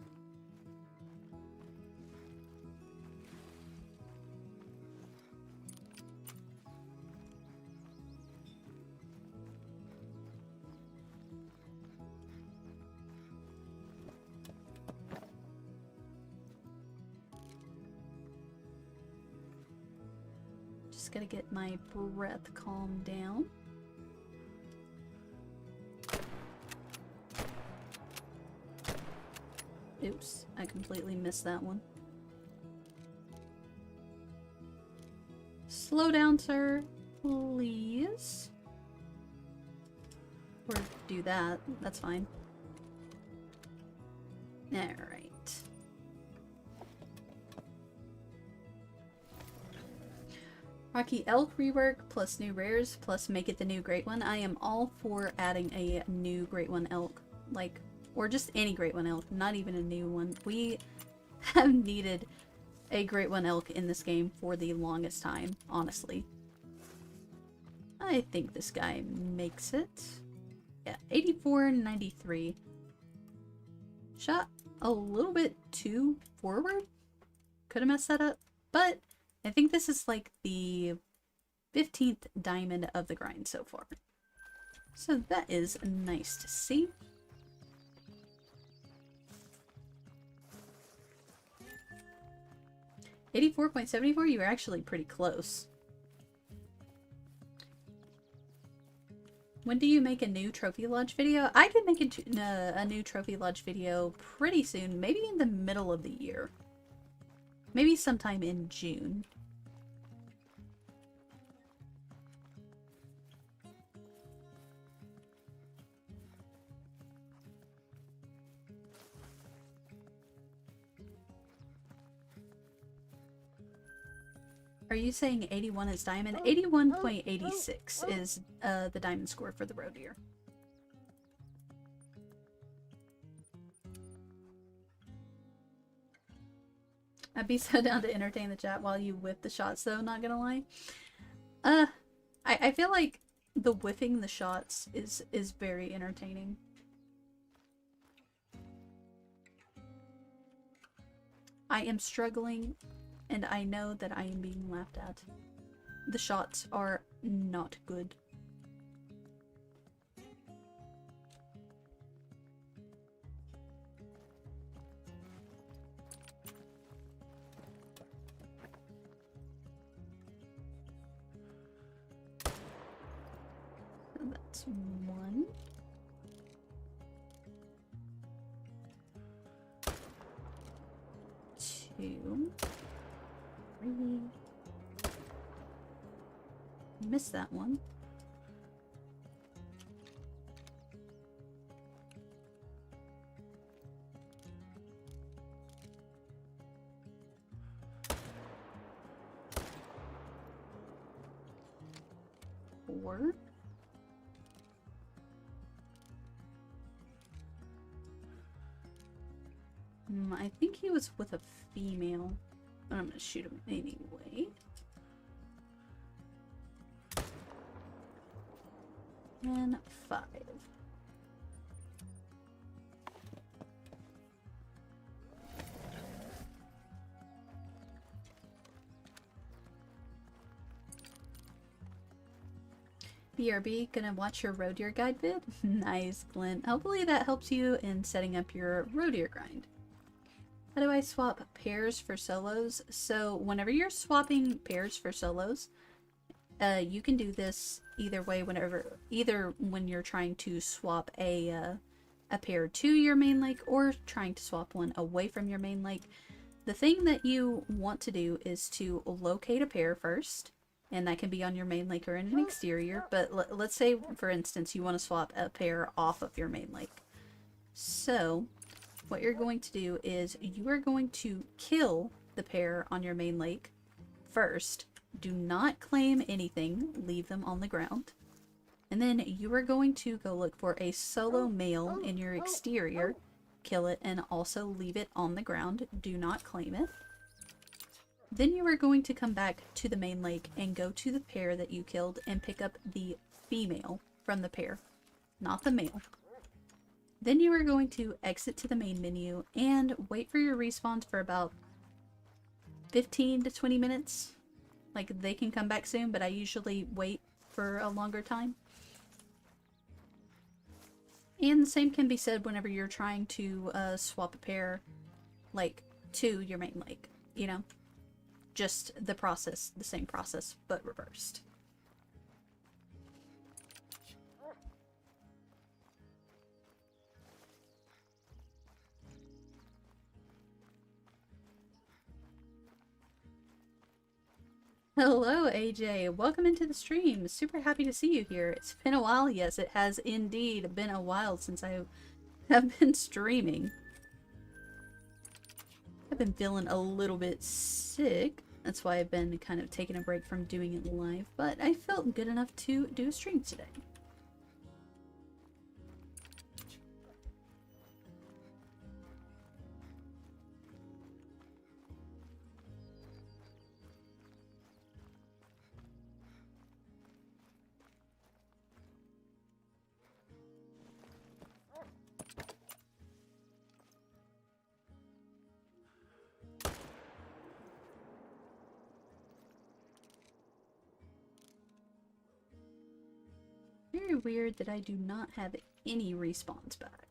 Just gotta get my breath calmed down. Oops, I completely missed that one. Slow down, sir, please. Or do that, that's fine. Alright. Rocky Elk rework plus new rares plus make it the new Great One. I am all for adding a new Great One Elk. Like, or just any Great One Elk, not even a new one. We have needed a Great One Elk in this game for the longest time, honestly. I think this guy makes it. Yeah, 84.93. Shot a little bit too forward. Could have messed that up, but I think this is like the 15th diamond of the grind so far. So that is nice to see. $84.74, you were actually pretty close. When do you make a new Trophy Lodge video? I could make a new Trophy Lodge video pretty soon, maybe in the middle of the year. Maybe sometime in June. Are you saying 81 is diamond? 81.86 is the diamond score for the roe deer. I'd be so down to entertain the chat while you whip the shots, though, not gonna lie. I feel like the whiffing the shots is very entertaining. I am struggling, and I know that I am being laughed at. The shots are not good. So that's one. Two. Three. Missed that one. Four. I think he was with a female, but I'm gonna shoot him anyway. And 5. BRB, gonna watch your roe deer guide vid? Nice, Glenn. Hopefully that helps you in setting up your roe deer grind. How do I swap pairs for solos? So whenever you're swapping pairs for solos, you can do this either way. Either when you're trying to swap a pair to your main lake or trying to swap one away from your main lake. The thing that you want to do is to locate a pair first, and that can be on your main lake or in an exterior. But let's say, for instance, you want to swap a pair off of your main lake. So what you're going to do is you are going to kill the pair on your main lake first. Do not claim anything, leave them on the ground. And then you are going to go look for a solo male in your exterior, kill it, and also leave it on the ground. Do not claim it. Then you are going to come back to the main lake and go to the pair that you killed and pick up the female from the pair, not the male. Then you are going to exit to the main menu and wait for your respawns for about 15 to 20 minutes. Like, they can come back soon, but I usually wait for a longer time. And the same can be said whenever you're trying to swap a pair, like, to your main lake, you know? Just the process, the same process, but reversed. Hello, AJ. Welcome into the stream. Super happy to see you here. It's been a while. Yes, it has indeed been a while since I have been streaming. I've been feeling a little bit sick. That's why I've been kind of taking a break from doing it live, but I felt good enough to do a stream today. Very weird that I do not have any respawns back.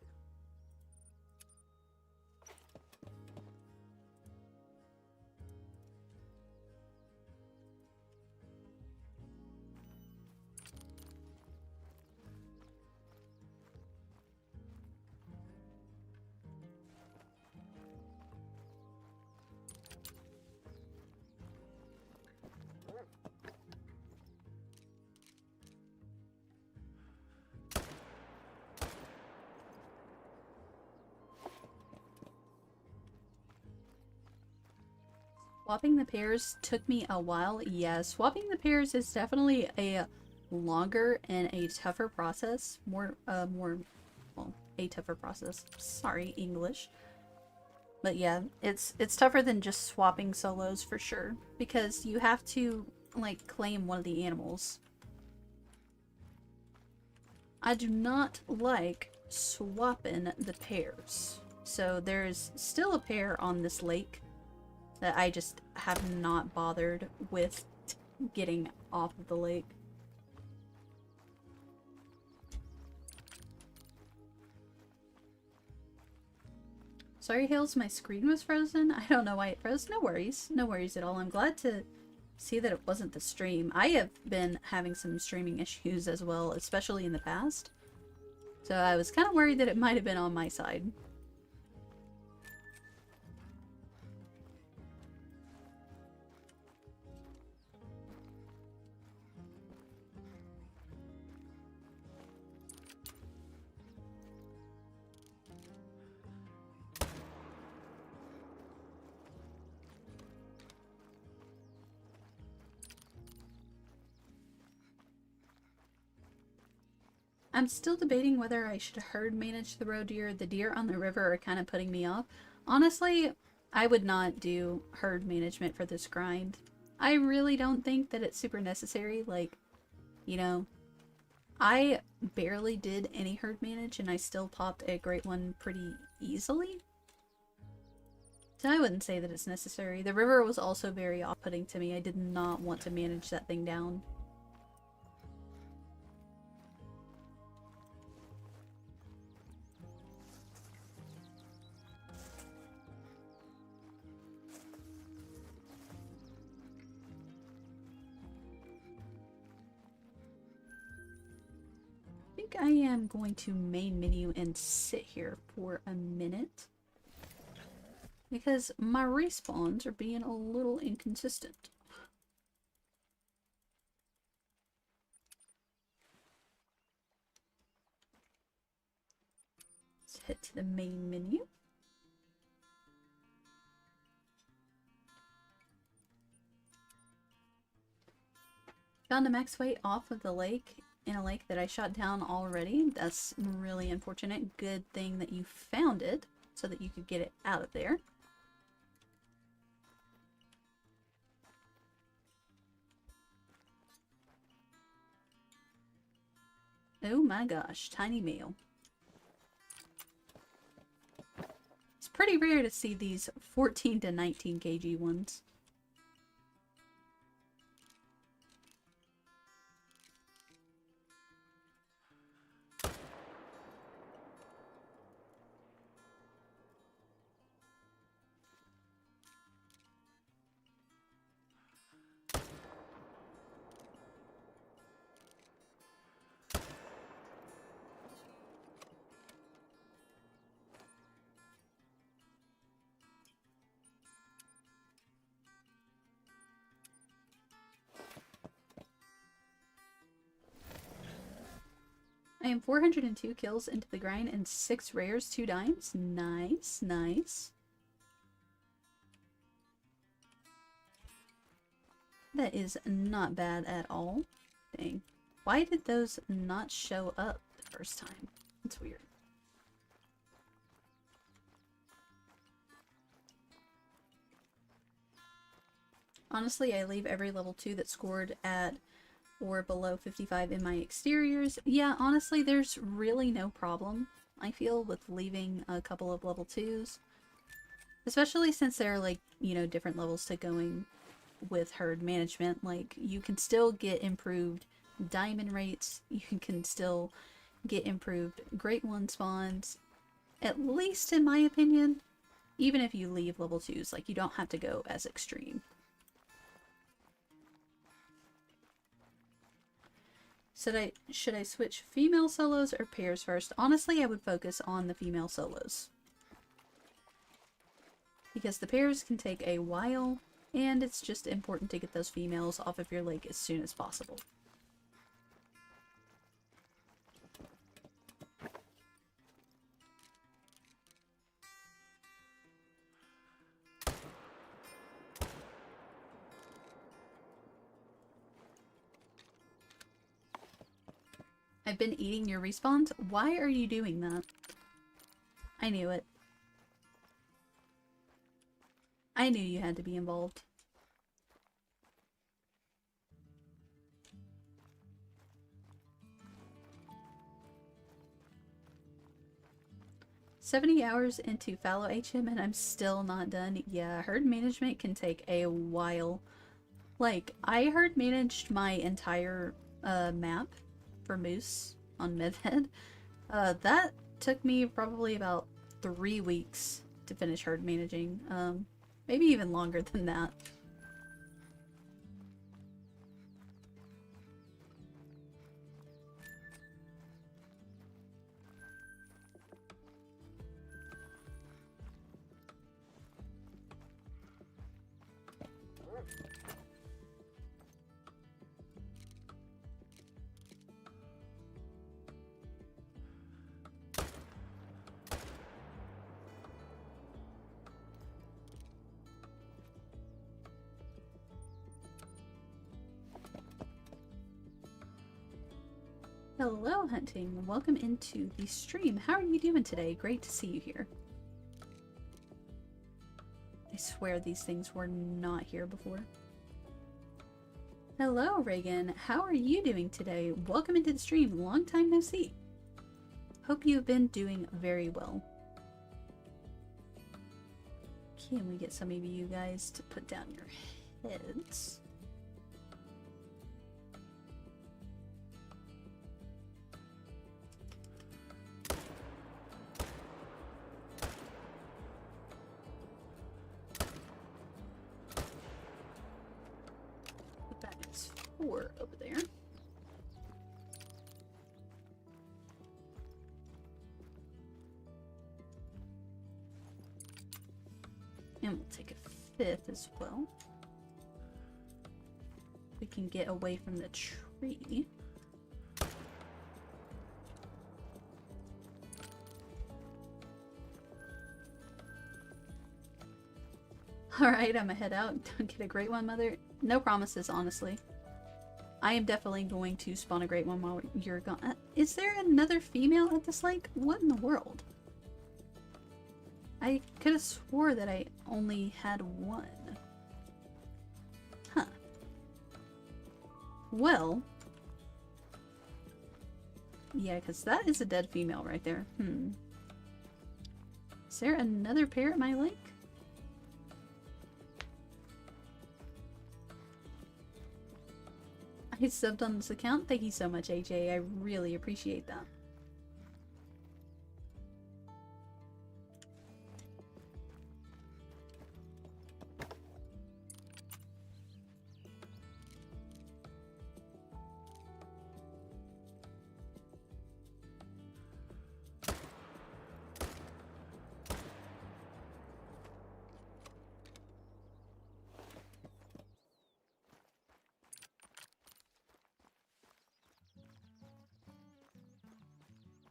Swapping the pairs took me a while. Yeah, swapping the pairs is definitely a longer and a tougher process. A tougher process. Sorry, English. But yeah, it's tougher than just swapping solos for sure, because you have to, like, claim one of the animals. I do not like swapping the pairs. So there's still a pair on this lake that I just have not bothered with getting off of the lake. Sorry, Hales, my screen was frozen. I don't know why it froze. No worries. No worries at all. I'm glad to see that it wasn't the stream. I have been having some streaming issues as well, especially in the past. So I was kind of worried that it might have been on my side. I'm still debating whether I should herd manage the roe deer. The deer on the river are kind of putting me off. Honestly, I would not do herd management for this grind. I really don't think that it's super necessary. Like, you know, I barely did any herd manage and I still popped a great one pretty easily. So I wouldn't say that it's necessary. The river was also very off-putting to me. I did not want to manage that thing down. think I am going to main menu and sit here for a minute because my respawns are being a little inconsistent. Let's head to the main menu. Found a max weight off of the lake in a lake that I shot down already. That's really unfortunate. Good thing that you found it so that you could get it out of there. Oh my gosh, tiny male. It's pretty rare to see these 14 to 19 kg ones. I am 402 kills into the grind and 6 rares, 2 dimes. Nice, nice. That is not bad at all. Dang. Why did those not show up the first time? That's weird. Honestly, I leave every level 2 that scored at or below 55 in my exteriors. Yeah, honestly, there's really no problem, I feel, with leaving a couple of level 2s. Especially since there are, like, you know, different levels to going with herd management. Like, you can still get improved diamond rates. You can still get improved Great One spawns. At least in my opinion. Even if you leave level 2s. Like, you don't have to go as extreme. Should I switch female solos or pairs first? Honestly, I would focus on the female solos. Because the pairs can take a while, and it's just important to get those females off of your lake as soon as possible. I've been eating your respawns? Why are you doing that? I knew it. I knew you had to be involved. "70 hours into fallow HM and I'm still not done." Yeah, herd management can take a while. Like, I herd managed my entire map for moose on Medhead. That took me probably about 3 weeks to finish herd managing. Maybe even longer than that. Hello, Hunting. Welcome into the stream. How are you doing today? Great to see you here. I swear these things were not here before. Hello, Reagan. How are you doing today? Welcome into the stream. Long time no see. Hope you've been doing very well. Can we get some of you guys to put down your heads? Put that as 4 over there. And we'll take a 5th as well. We can get away from the tree. Alright, I'm gonna head out. Don't get a great one, Mother. No promises, honestly. I am definitely going to spawn a great one while you're gone. Is there another female at this lake? What in the world? I could have swore that I only had one. Huh. Well. Yeah, because that is a dead female right there. Is there another pair at my lake? I subbed on this account. Thank you so much, AJ. I really appreciate that.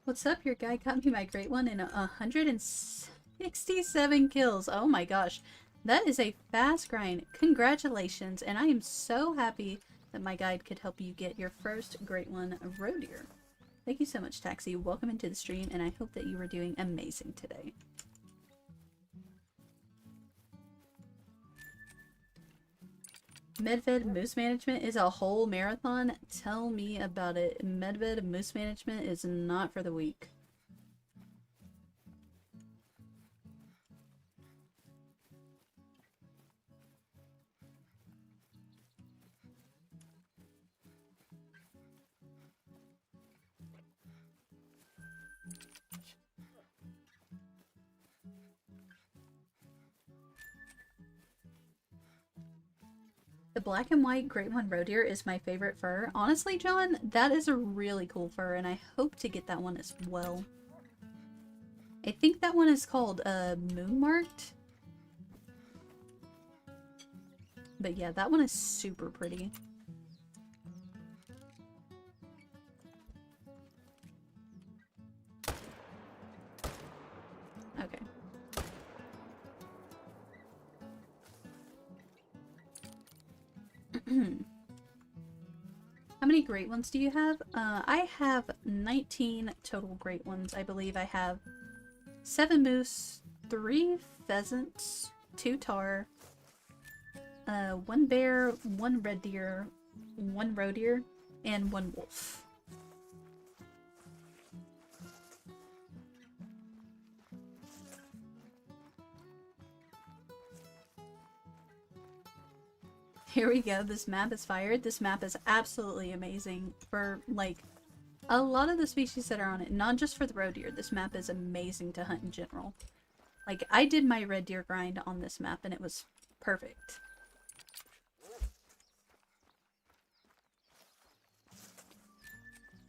What's up? Your guy got me my great one in 167 kills. Oh my gosh. That is a fast grind. Congratulations. And I am so happy that my guide could help you get your first great one, roe deer. Thank you so much, Taxi. Welcome into the stream, and I hope that you are doing amazing today. Medved Moose Management is a whole marathon. Tell me about it. Medved Moose Management is not for the weak. The black and white great one roe deer is my favorite fur. Honestly, John, that is a really cool fur, and I hope to get that one as well. I think that one is called Moon Marked. But yeah, that one is super pretty. Okay. How many great ones do you have? I have 19 total great ones. I believe I have 7 moose, 3 pheasants, 2 tar, 1 bear, 1 red deer, 1 roe deer, and 1 wolf. Here we go. This map is fired. This map is absolutely amazing for, like, a lot of the species that are on it. Not just for the roe deer. This map is amazing to hunt in general. Like, I did my red deer grind on this map and it was perfect.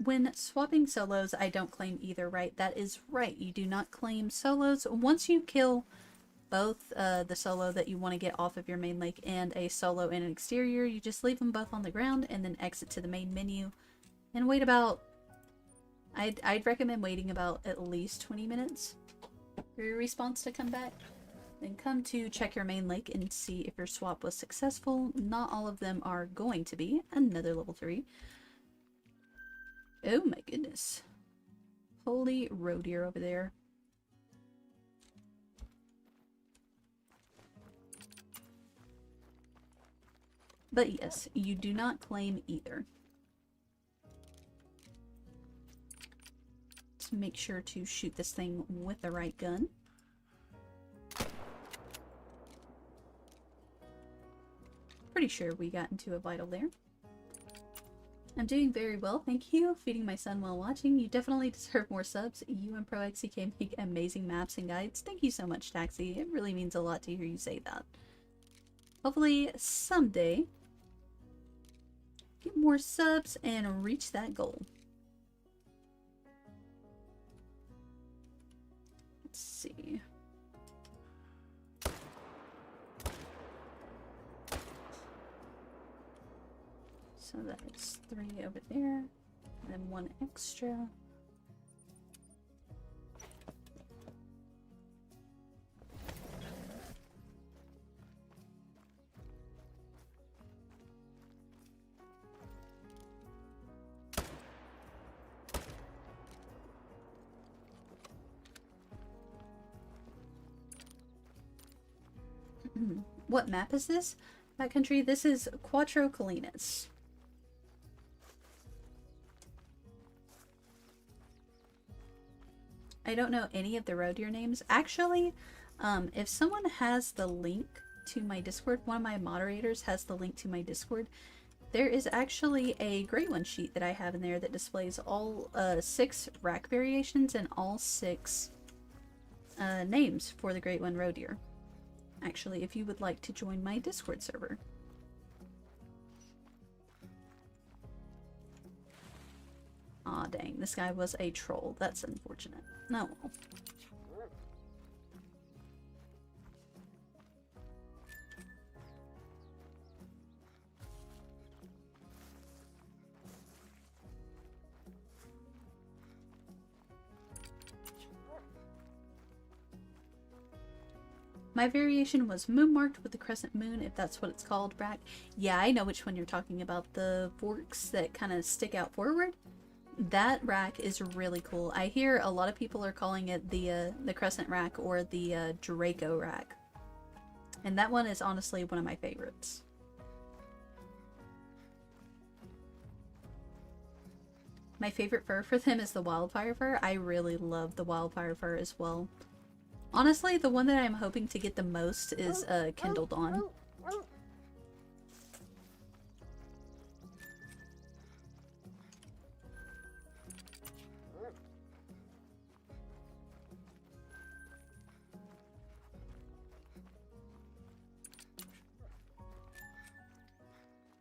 When swapping solos, I don't claim either, right? That is right. You do not claim solos. Once you kill both the solo that you want to get off of your main lake and a solo in an exterior, you just leave them both on the ground and then exit to the main menu and wait about, I'd recommend waiting about at least 20 minutes for your response to come back. Then come to check your main lake and see if your swap was successful. Not all of them are going to be. Another level 3. Oh my goodness. Holy roe deer over there. But yes, you do not claim either. Just make sure to shoot this thing with the right gun. Pretty sure we got into a vital there. I'm doing very well, thank you. Feeding my son while watching. You definitely deserve more subs. You and ProXCK make amazing maps and guides. Thank you so much, Taxi. It really means a lot to hear you say that. Hopefully someday get more subs and reach that goal. Let's see. So that's 3 over there, and then 1 extra. What map is this? Backcountry, this is Cuatro. I don't know any of the road deer names. Actually, if someone has the link to my Discord, one of my moderators has the link to my Discord, there is actually a Great One sheet that I have in there that displays all 6 rack variations and all 6 names for the Great One road deer. Actually, if you would like to join my Discord server. Aw, dang. This guy was a troll. That's unfortunate. No. My variation was moon marked with the crescent moon, if that's what it's called, Brack. Yeah, I know which one you're talking about. The forks that kind of stick out forward. That rack is really cool. I hear a lot of people are calling it the crescent rack or the Draco rack. And that one is honestly one of my favorites. My favorite fur for them is the wildfire fur. I really love the wildfire fur as well. Honestly, the one that I'm hoping to get the most is Kindle Dawn.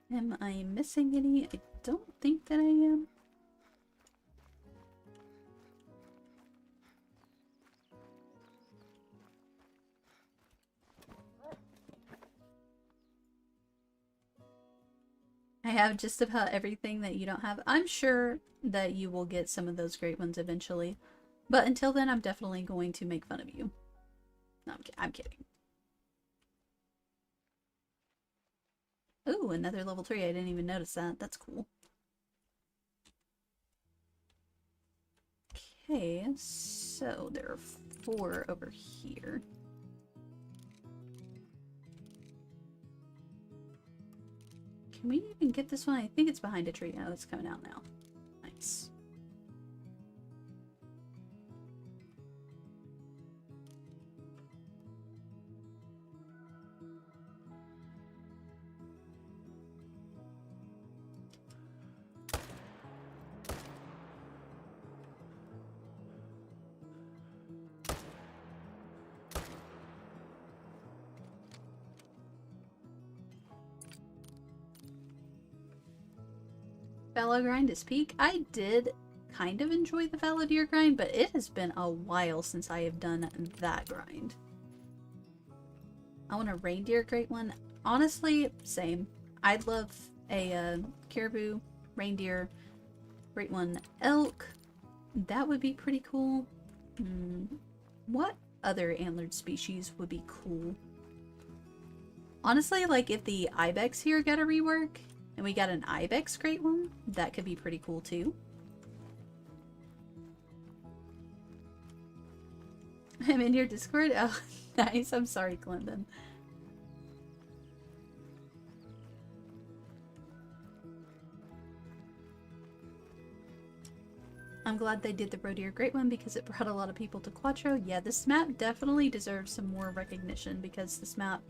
Am I missing any? I don't think that I am. I have just about everything that you don't have. I'm sure that you will get some of those great ones eventually. But until then, I'm definitely going to make fun of you. No, I'm kidding. Ooh, another level 3. I didn't even notice that. That's cool. Okay, so there are 4 over here. Can we even get this one? I think it's behind a tree. Oh, it's coming out now. Nice. Fallow grind is peak. I did kind of enjoy the fallow deer grind, but it has been a while since I have done that grind. I want a reindeer great one. Honestly, same. I'd love a caribou, reindeer, great one, elk. That would be pretty cool. What other antlered species would be cool? Honestly, like if the ibex here got a rework, and we got an ibex great one, that could be pretty cool too. I'm in your Discord? Oh, nice. I'm sorry, Clinton. I'm glad they did the roe deer great one because it brought a lot of people to Cuatro. Yeah, this map definitely deserves some more recognition because this map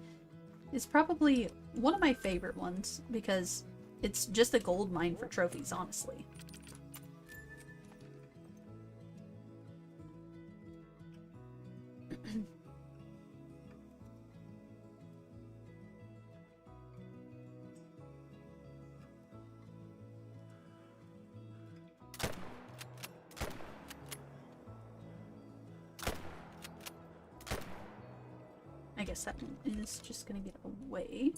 is probably one of my favorite ones because it's just a gold mine for trophies, honestly. I guess that one is just gonna get away.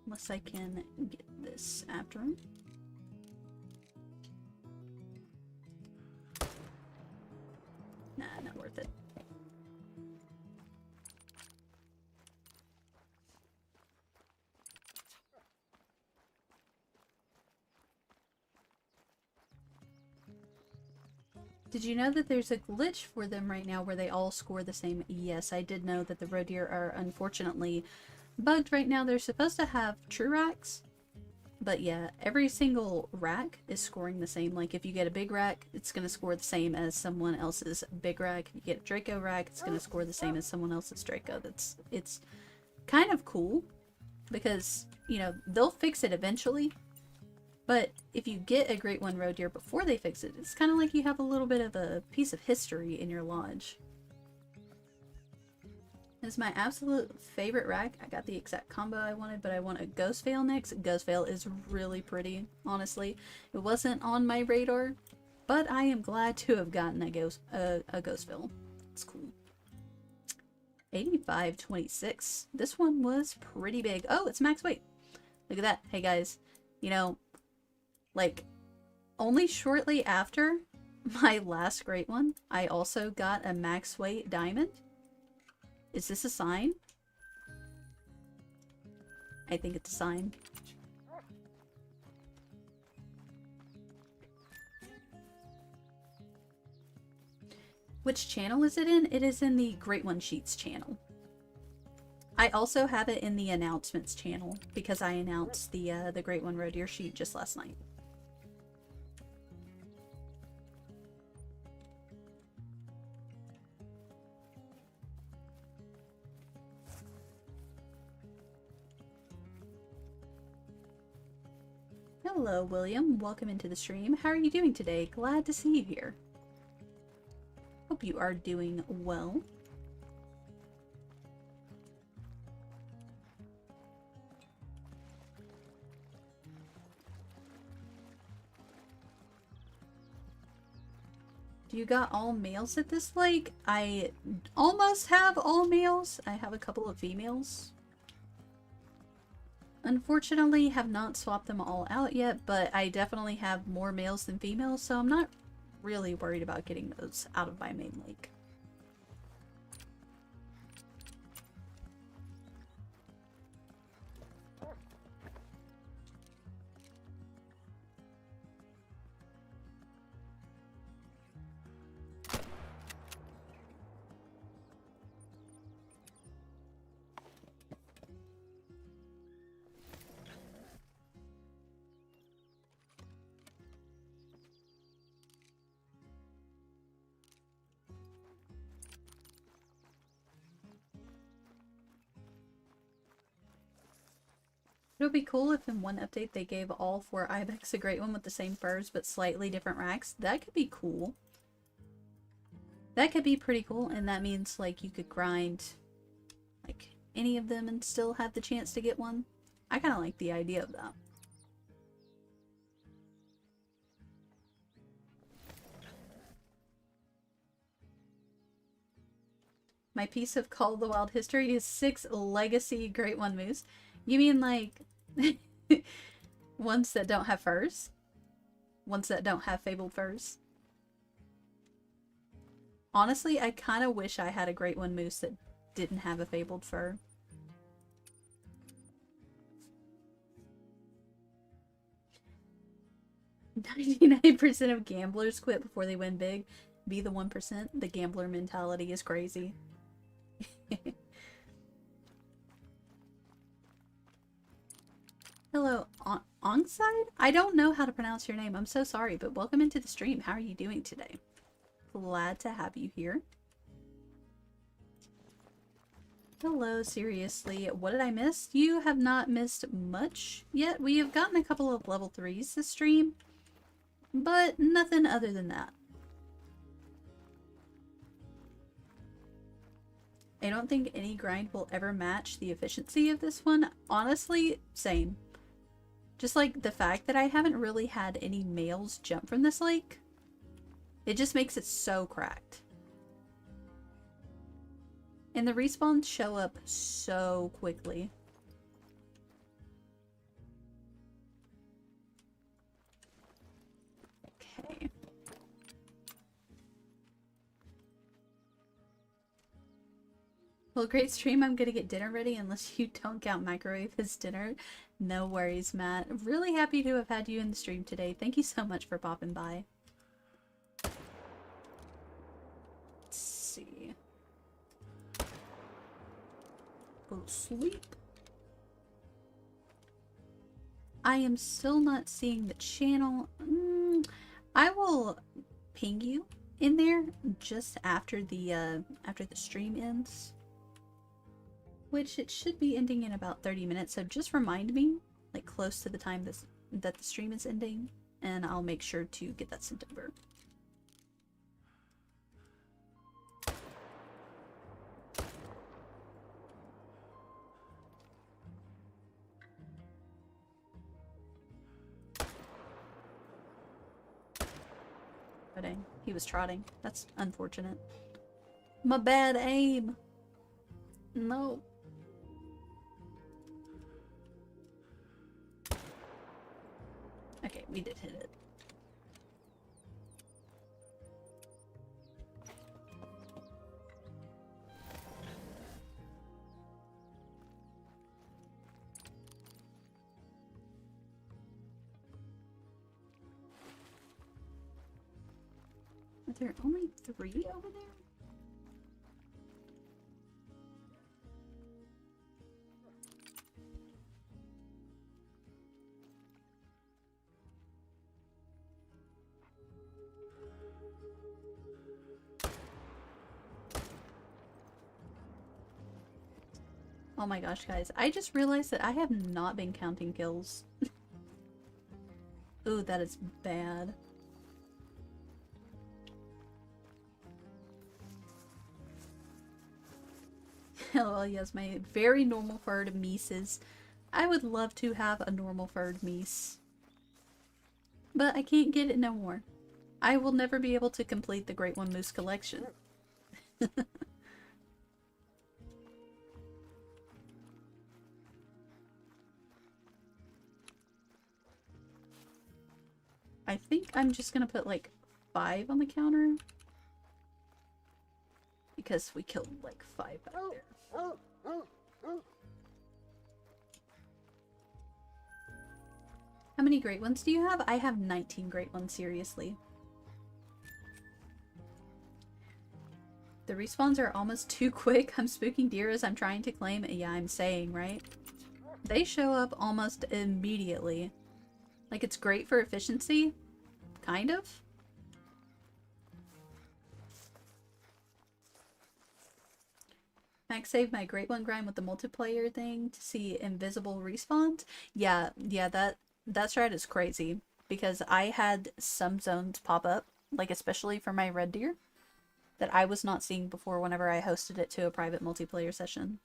Unless I can get this after him. Nah, not worth it. Did you know that there's a glitch for them right now where they all score the same? Yes, I did know that the roe deer are unfortunately bugged right now. They're supposed to have true racks, but yeah, every single rack is scoring the same. Like if you get a big rack, it's going to score the same as someone else's big rack. If you get a Draco rack, it's going to score the same as someone else's Draco. It's kind of cool because, you know, they'll fix it eventually. But if you get a Great One roe deer before they fix it, it's kind of like you have a little bit of a piece of history in your lodge. This is my absolute favorite rack. I got the exact combo I wanted, but I want a Ghost Veil next. Ghost Veil is really pretty, honestly. It wasn't on my radar, but I am glad to have gotten a Ghost Veil. It's cool. 85.26. This one was pretty big. Oh, it's max weight. Look at that. Hey guys, you know, like, only shortly after my last great one, I also got a max weight diamond. Is this a sign? I think it's a sign. Which channel is it in? It is in the Great One Sheets channel. I also have it in the announcements channel because I announced the Great One roe deer sheet just last night. Hello, William. Welcome into the stream. How are you doing today? Glad to see you here. Hope you are doing well. Do you got all males at this lake? I almost have all males. I have a couple of females. Unfortunately, have not swapped them all out yet, but I definitely have more males than females, so I'm not really worried about getting those out of my main lake. It would be cool if in one update they gave all 4 ibex a great one with the same furs but slightly different racks. That could be cool. That could be pretty cool, and that means like you could grind like any of them and still have the chance to get one. I kind of like the idea of that. My piece of Call of the Wild history is 6 legacy Great One moose. You mean like ones that don't have furs? Ones that don't have fabled furs? Honestly, I kind of wish I had a Great One moose that didn't have a fabled fur. "99% of gamblers quit before they win big. Be the 1%. The gambler mentality is crazy." Hello, Ongside? I don't know how to pronounce your name. I'm so sorry, but welcome into the stream. How are you doing today? Glad to have you here. Hello, seriously. What did I miss? You have not missed much yet. We have gotten a couple of level 3s this stream, but nothing other than that. I don't think any grind will ever match the efficiency of this one. Honestly, same. Just like the fact that I haven't really had any males jump from this lake, it just makes it so cracked. And the respawns show up so quickly. Well, great stream. I'm gonna get dinner ready unless you don't count microwave as dinner. No worries, Matt. Really happy to have had you in the stream today. Thank you so much for popping by. Let's see. Go to sleep. I am still not seeing the channel. I will ping you in there just after the stream ends, which it should be ending in about 30 minutes. So just remind me, like close to the time that the stream is ending, and I'll make sure to get that sent over. Oh, dang. He was trotting. That's unfortunate. My bad aim. No. Okay, we did hit it. Are there only 3 over there? Oh my gosh, guys. I just realized that I have not been counting kills. Ooh, that is bad. Well, yes, my very normal furred Mises. I would love to have a normal furred Mies. But I can't get it no more. I will never be able to complete the Great One Moose collection. I think I'm just gonna put like 5 on the counter. Because we killed like 5 back there. How many great ones do you have? I have 19 great ones, seriously. The respawns are almost too quick. I'm spooking deer as I'm trying to claim. Yeah, I'm saying, right? They show up almost immediately. Like, it's great for efficiency. Kind of. Max saved my Great One grind with the multiplayer thing to see invisible respawns. Yeah, that strat is crazy. Because I had some zones pop up, like especially for my red deer, that I was not seeing before whenever I hosted it to a private multiplayer session.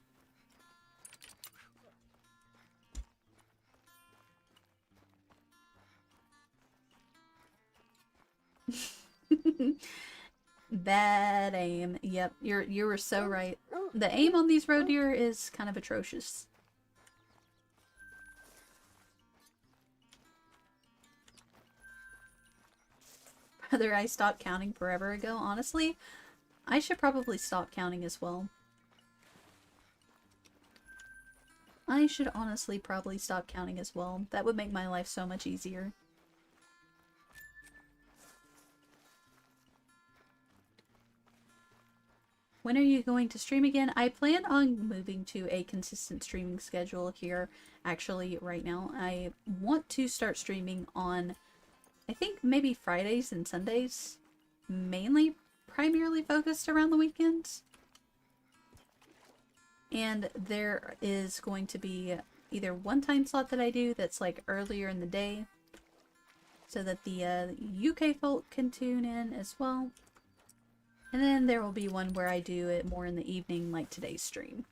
Bad aim. Yep, you were so right. The aim on these roe deer is kind of atrocious. Brother, I stopped counting forever ago. Honestly, I should probably stop counting as well. I should honestly probably stop counting as well. That would make my life so much easier. When are you going to stream again? I plan on moving to a consistent streaming schedule here, actually, right now. I want to start streaming on, I think, maybe Fridays and Sundays. Mainly, primarily focused around the weekends. And there is going to be either one time slot that I do that's like earlier in the day, so that the UK folk can tune in as well. And then there will be one where I do it more in the evening, like today's stream.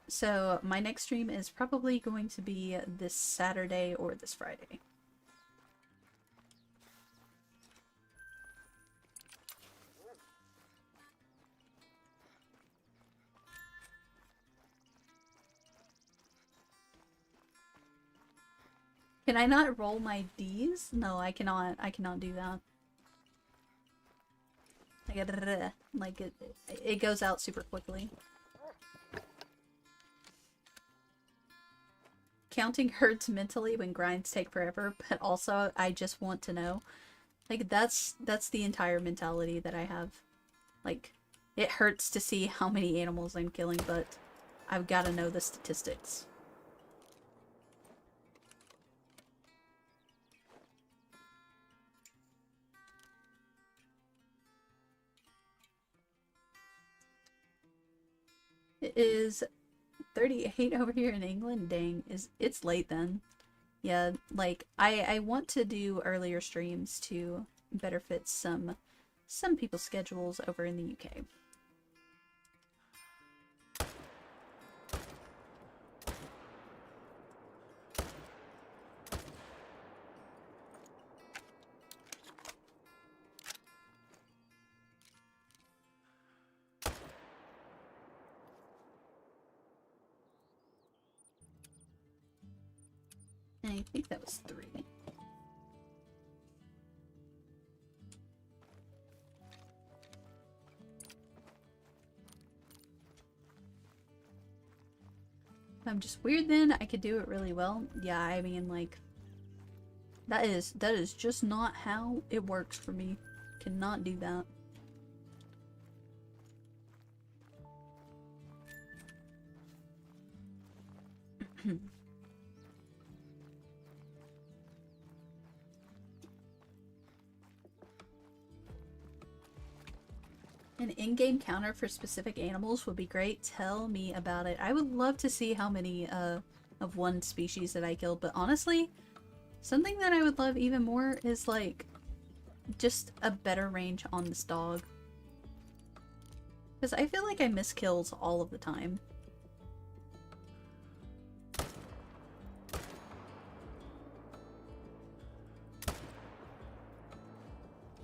So my next stream is probably going to be this Saturday or this Friday. Can I not roll my Ds? No, I cannot. I cannot do that. Like it goes out super quickly. Counting hurts mentally when grinds take forever, but also I just want to know. Like that's the entire mentality that I have. Like it hurts to see how many animals I'm killing, but I've got to know the statistics. It is 38 over here in England. Dang, it's late then. Yeah, like I want to do earlier streams to better fit some people's schedules over in the UK. I think that was 3. If I'm just weird then, I could do it really well. Yeah, I mean, like, that is just not how it works for me. Cannot do that. An in-game counter for specific animals would be great. Tell me about it. I would love to see how many of one species that I killed, but honestly, something that I would love even more is like just a better range on this dog. Because I feel like I miss kills all of the time.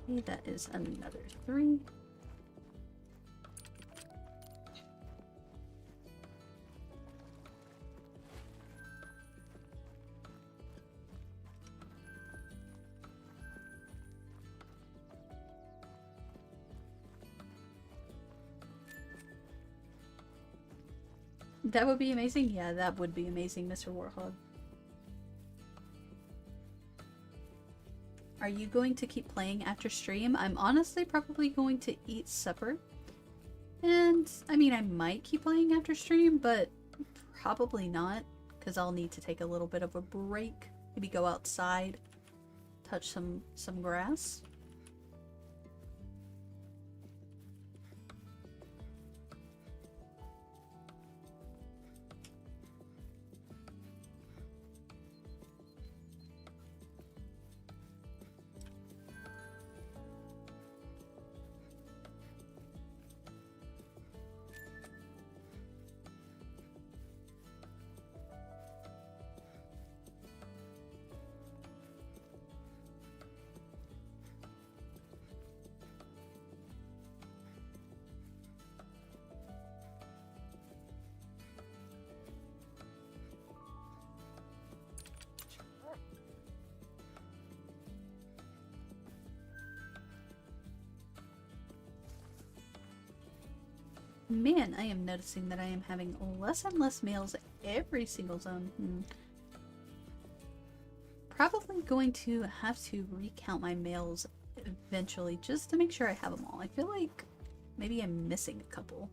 Okay, that is another 3. That would be amazing? Yeah, that would be amazing, Mr. Warhog. Are you going to keep playing after stream? I'm honestly probably going to eat supper. And, I mean, I might keep playing after stream, but probably not. Because I'll need to take a little bit of a break. Maybe go outside, touch some grass. Man, I am noticing that I am having less and less males every single zone. Probably going to have to recount my males eventually just to make sure I have them all. I feel like maybe I'm missing a couple.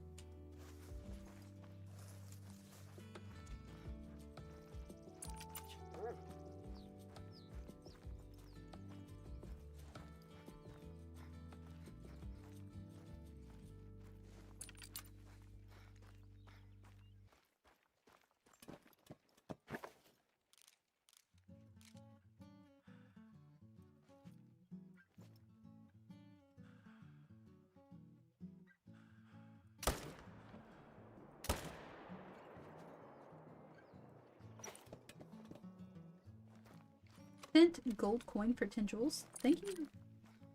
Gold coin for 10 jewels. Thank you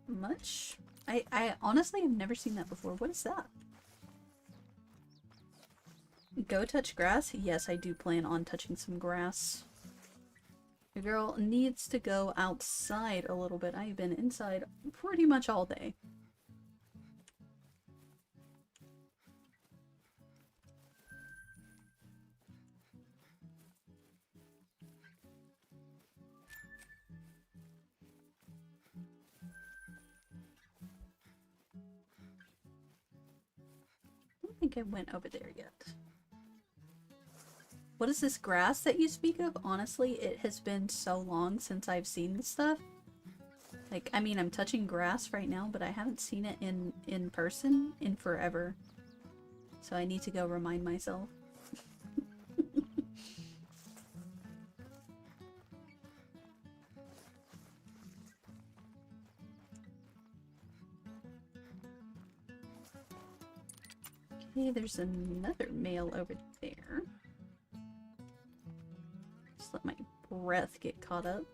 much. I honestly have never seen that before. What is that? Go touch grass? Yes, I do plan on touching some grass. The girl needs to go outside a little bit. I've been inside pretty much all day. think I went over there yet. What is this grass that you speak of? Honestly, it has been so long since I've seen this stuff. Like, I mean, I'm touching grass right now, but I haven't seen it in person in forever. So I need to go remind myself. Okay, there's another male over there. Just let my breath get caught up.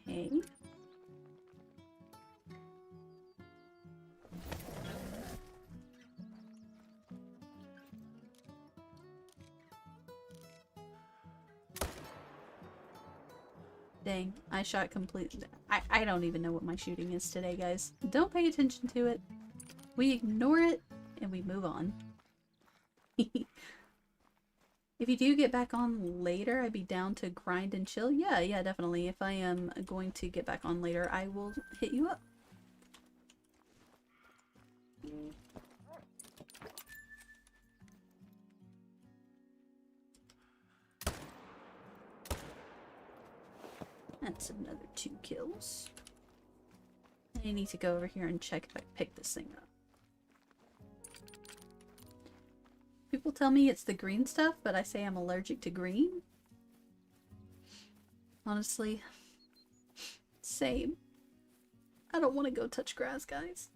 Okay. Dang, I shot completely. I don't even know what my shooting is today, guys. Don't pay attention to it. We ignore it and we move on. If you do get back on later, I'd be down to grind and chill. Yeah, definitely. If I am going to get back on later, I will hit you up. That's another 2 kills. I need to go over here and check if I pick this thing up. People tell me it's the green stuff, but I say I'm allergic to green. Honestly, same. I don't want to go touch grass, guys.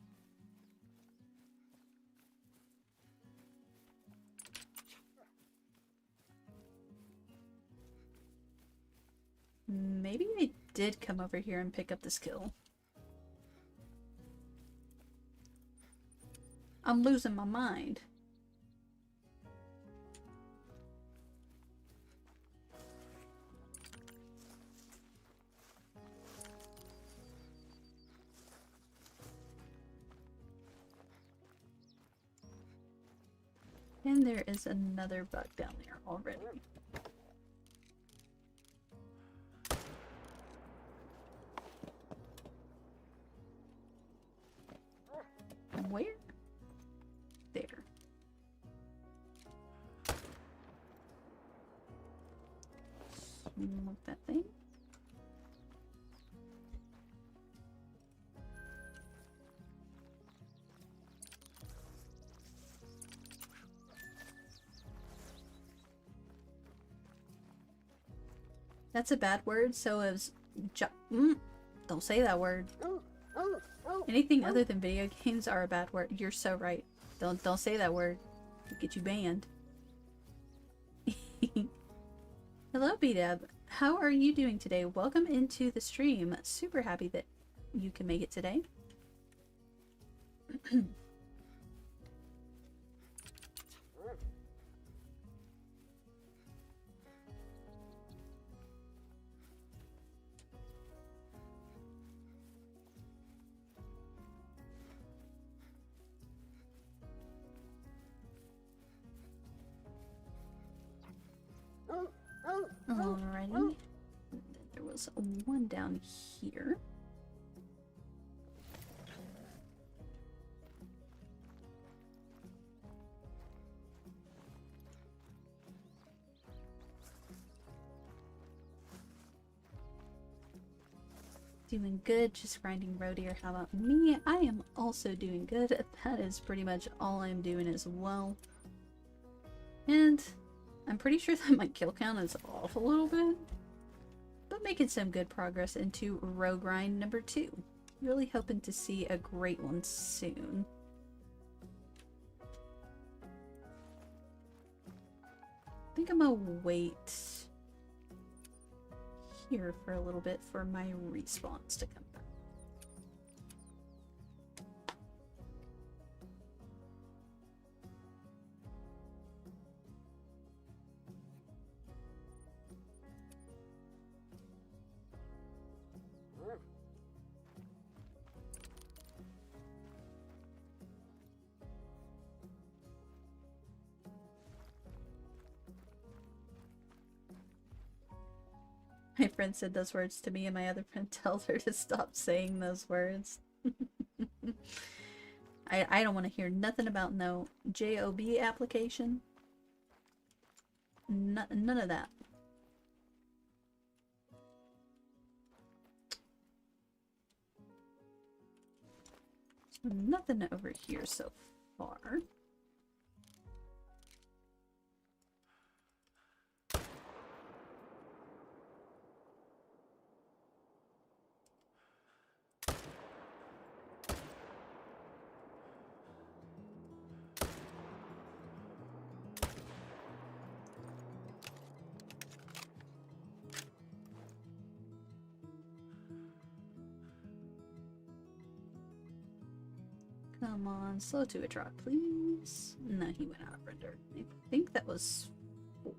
Maybe I did come over here and pick up this kill. I'm losing my mind. And there is another bug down there already. Where? There. Smoke that thing. That's a bad word, so is don't say that word. Anything other than video games are a bad word. You're so right. Don't say that word. It'll get you banned. Hello, B-Dab. How are you doing today? Welcome into the stream. Super happy that you can make it today. Alrighty. There was one down here. Doing good, just grinding road here. How about me? I am also doing good. That is pretty much all I'm doing as well. And I'm pretty sure that my kill count is off a little bit, but making some good progress into row grind number 2. Really hoping to see a great one soon. I think I'm gonna wait here for a little bit for my respawns to come back. My friend said those words to me and my other friend tells her to stop saying those words. I don't want to hear nothing about no JOB application. None of that. So nothing over here so far. Come on, slow to a trot, please. No, he went out of render. I think that was 4.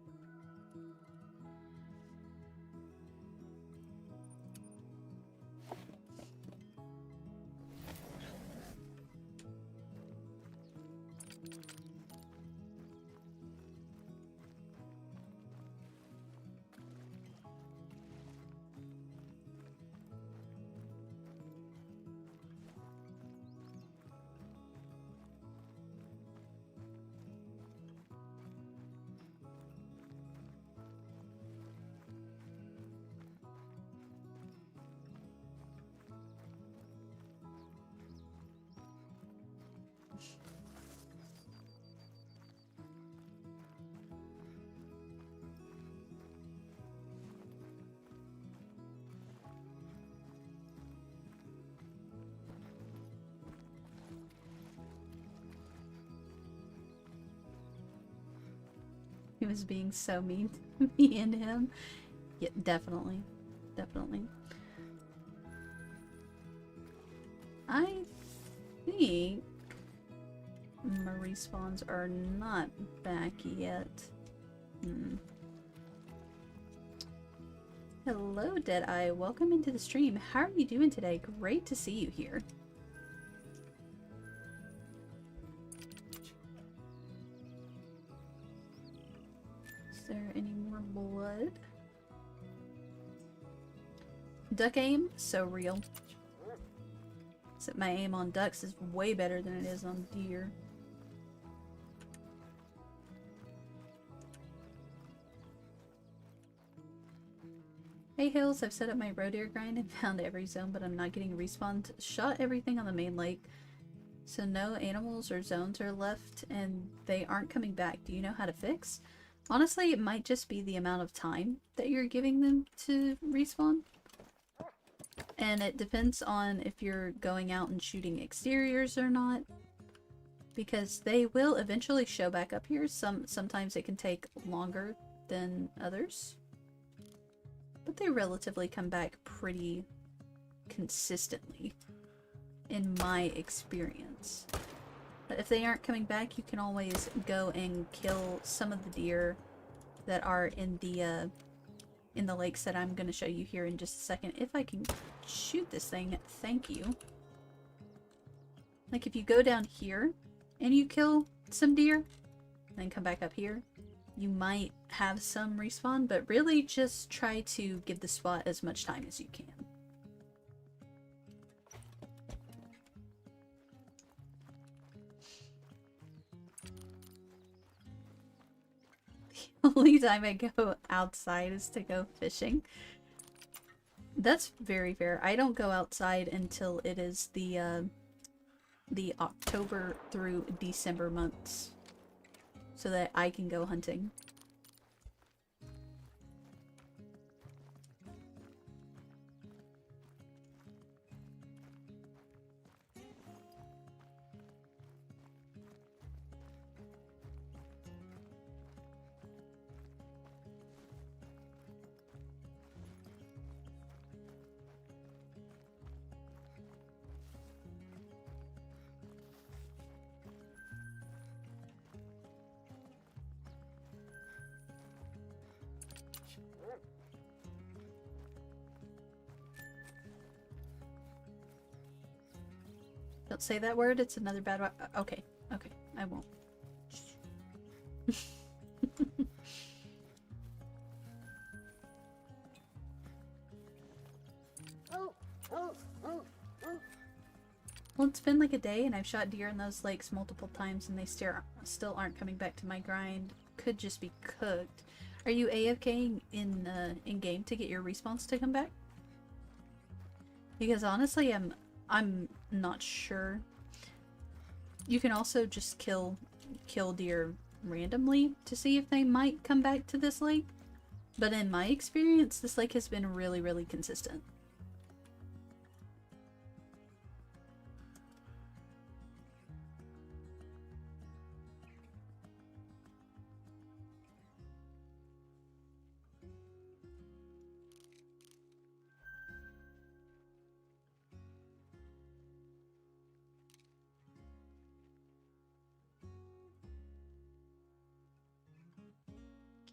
He was being so mean to me and him. Yeah, definitely. Definitely. I think my respawns are not back yet. Hello, Deadeye. Welcome into the stream. How are you doing today? Great to see you here. Is there any more blood? Duck aim? So real. Except my aim on ducks is way better than it is on deer. Hey Hills, I've set up my roe deer grind and found every zone, but I'm not getting respawned. Shot everything on the main lake, so no animals or zones are left, and they aren't coming back. Do you know how to fix? Honestly, it might just be the amount of time that you're giving them to respawn. And it depends on if you're going out and shooting exteriors or not. Because they will eventually show back up here. Sometimes it can take longer than others. But they relatively come back pretty consistently, in my experience. But if they aren't coming back, you can always go and kill some of the deer that are in the lakes that I'm going to show you here in just a second. If I can shoot this thing, thank you. Like if you go down here and you kill some deer, and then come back up here, you might have some respawn, but really just try to give the spot as much time as you can. The only time I go outside is to go fishing. That's very fair. I don't go outside until it is the October through December months, so that I can go hunting. Don't say that word, it's another bad word. Okay, okay, I won't. Well, it's been like a day and I've shot deer in those lakes multiple times and they still aren't coming back to my grind. Could just be cooked. Are you AFKing in game to get your respawns to come back? Because honestly, I'm not sure. You can also just kill deer randomly to see if they might come back to this lake. But in my experience, this lake has been really, really consistent.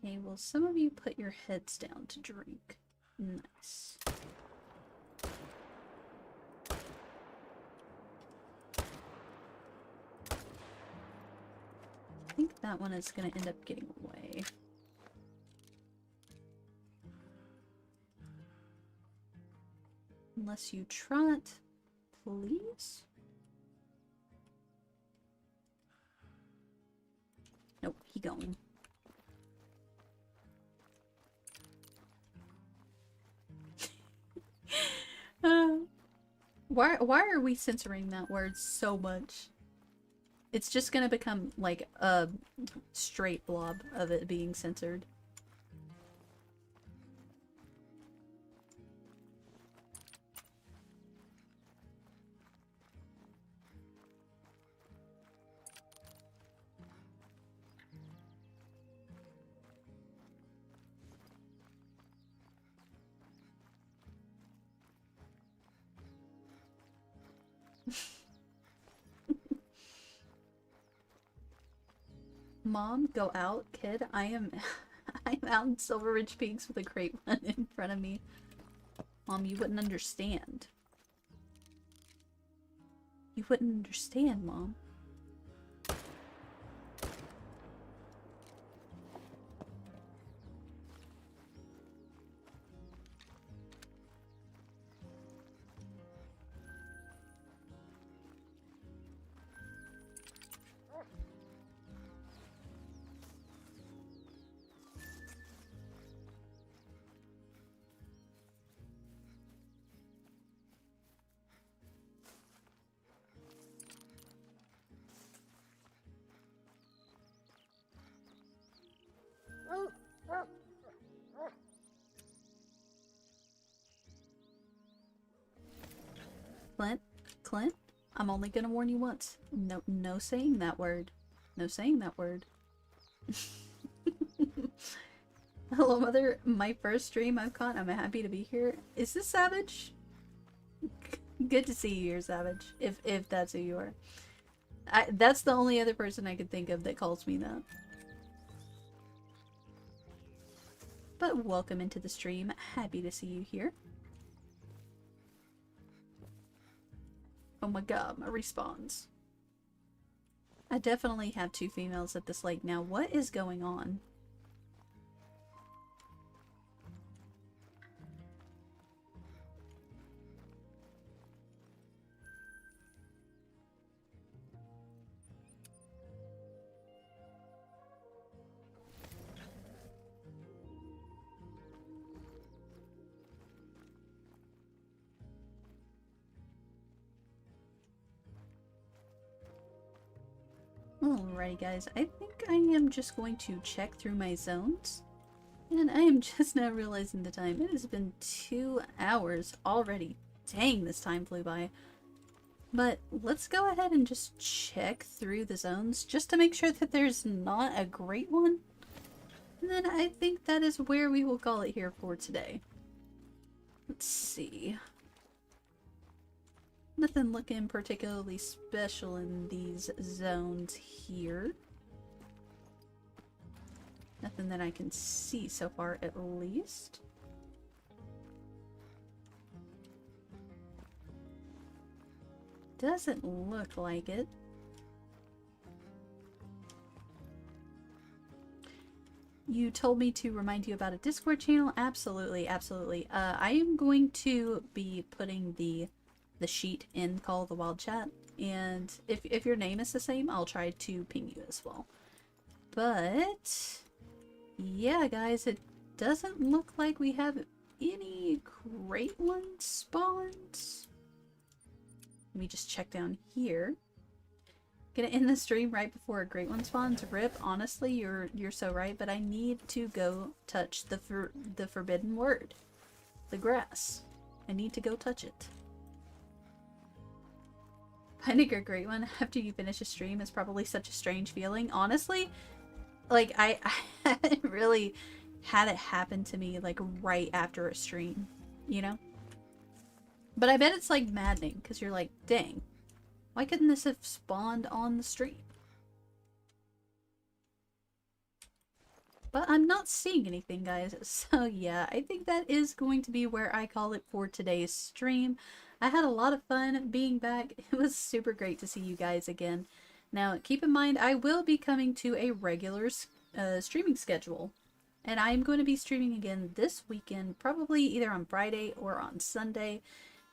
Okay, well, some of you put your heads down to drink. Nice. I think that one is going to end up getting away. Unless you trot, please. Nope, he going. Why are we censoring that word so much? It's just gonna become like a straight blob of it being censored. Mom, go out, kid. I'm out in Silver Ridge Peaks with a crate one in front of me. Mom, you wouldn't understand. You wouldn't understand, Mom. Clint, I'm only gonna warn you once. No saying that word. No saying that word. Hello, Mother. My first stream I've caught. I'm happy to be here. Is this Savage? Good to see you here, Savage. If that's who you are. That's the only other person I could think of that calls me that. But welcome into the stream. Happy to see you here. Oh my god, my respawns. I definitely have 2 females at this lake now. What is going on? Alrighty guys, I think I am just going to check through my zones. And I am just now realizing the time. It has been 2 hours already. Dang, this time flew by. But let's go ahead and just check through the zones just to make sure that there's not a great one. And then I think that is where we will call it here for today. Let's see. Nothing looking particularly special in these zones here. Nothing that I can see so far, at least. Doesn't look like it. You told me to remind you about a Discord channel. Absolutely, absolutely. I am going to be putting the sheet in Call of the Wild chat And if your name is the same, I'll try to ping you as well. But yeah, guys, it doesn't look like we have any great ones spawned. Let me just check down here. Gonna end the stream right before a great one spawns. Rip, honestly, you're so right, but I need to go touch the forbidden word. The grass. I need to go touch it. Finding a great one after you finish a stream is probably such a strange feeling. Honestly, like, I haven't really had it happen to me, like, right after a stream, you know? But I bet it's, like, maddening, because you're like, dang, why couldn't this have spawned on the stream? But I'm not seeing anything, guys, so yeah, I think that is going to be where I call it for today's stream. I had a lot of fun being back. It was super great to see you guys again. Now, keep in mind, I will be coming to a regular streaming schedule. And I'm going to be streaming again this weekend, probably either on Friday or on Sunday.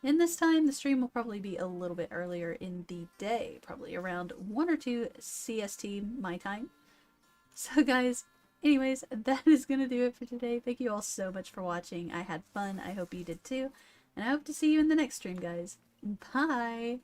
And this time, the stream will probably be a little bit earlier in the day, probably around 1 or 2 CST my time. So guys, anyways, that is going to do it for today. Thank you all so much for watching. I had fun. I hope you did too. And I hope to see you in the next stream, guys. Bye!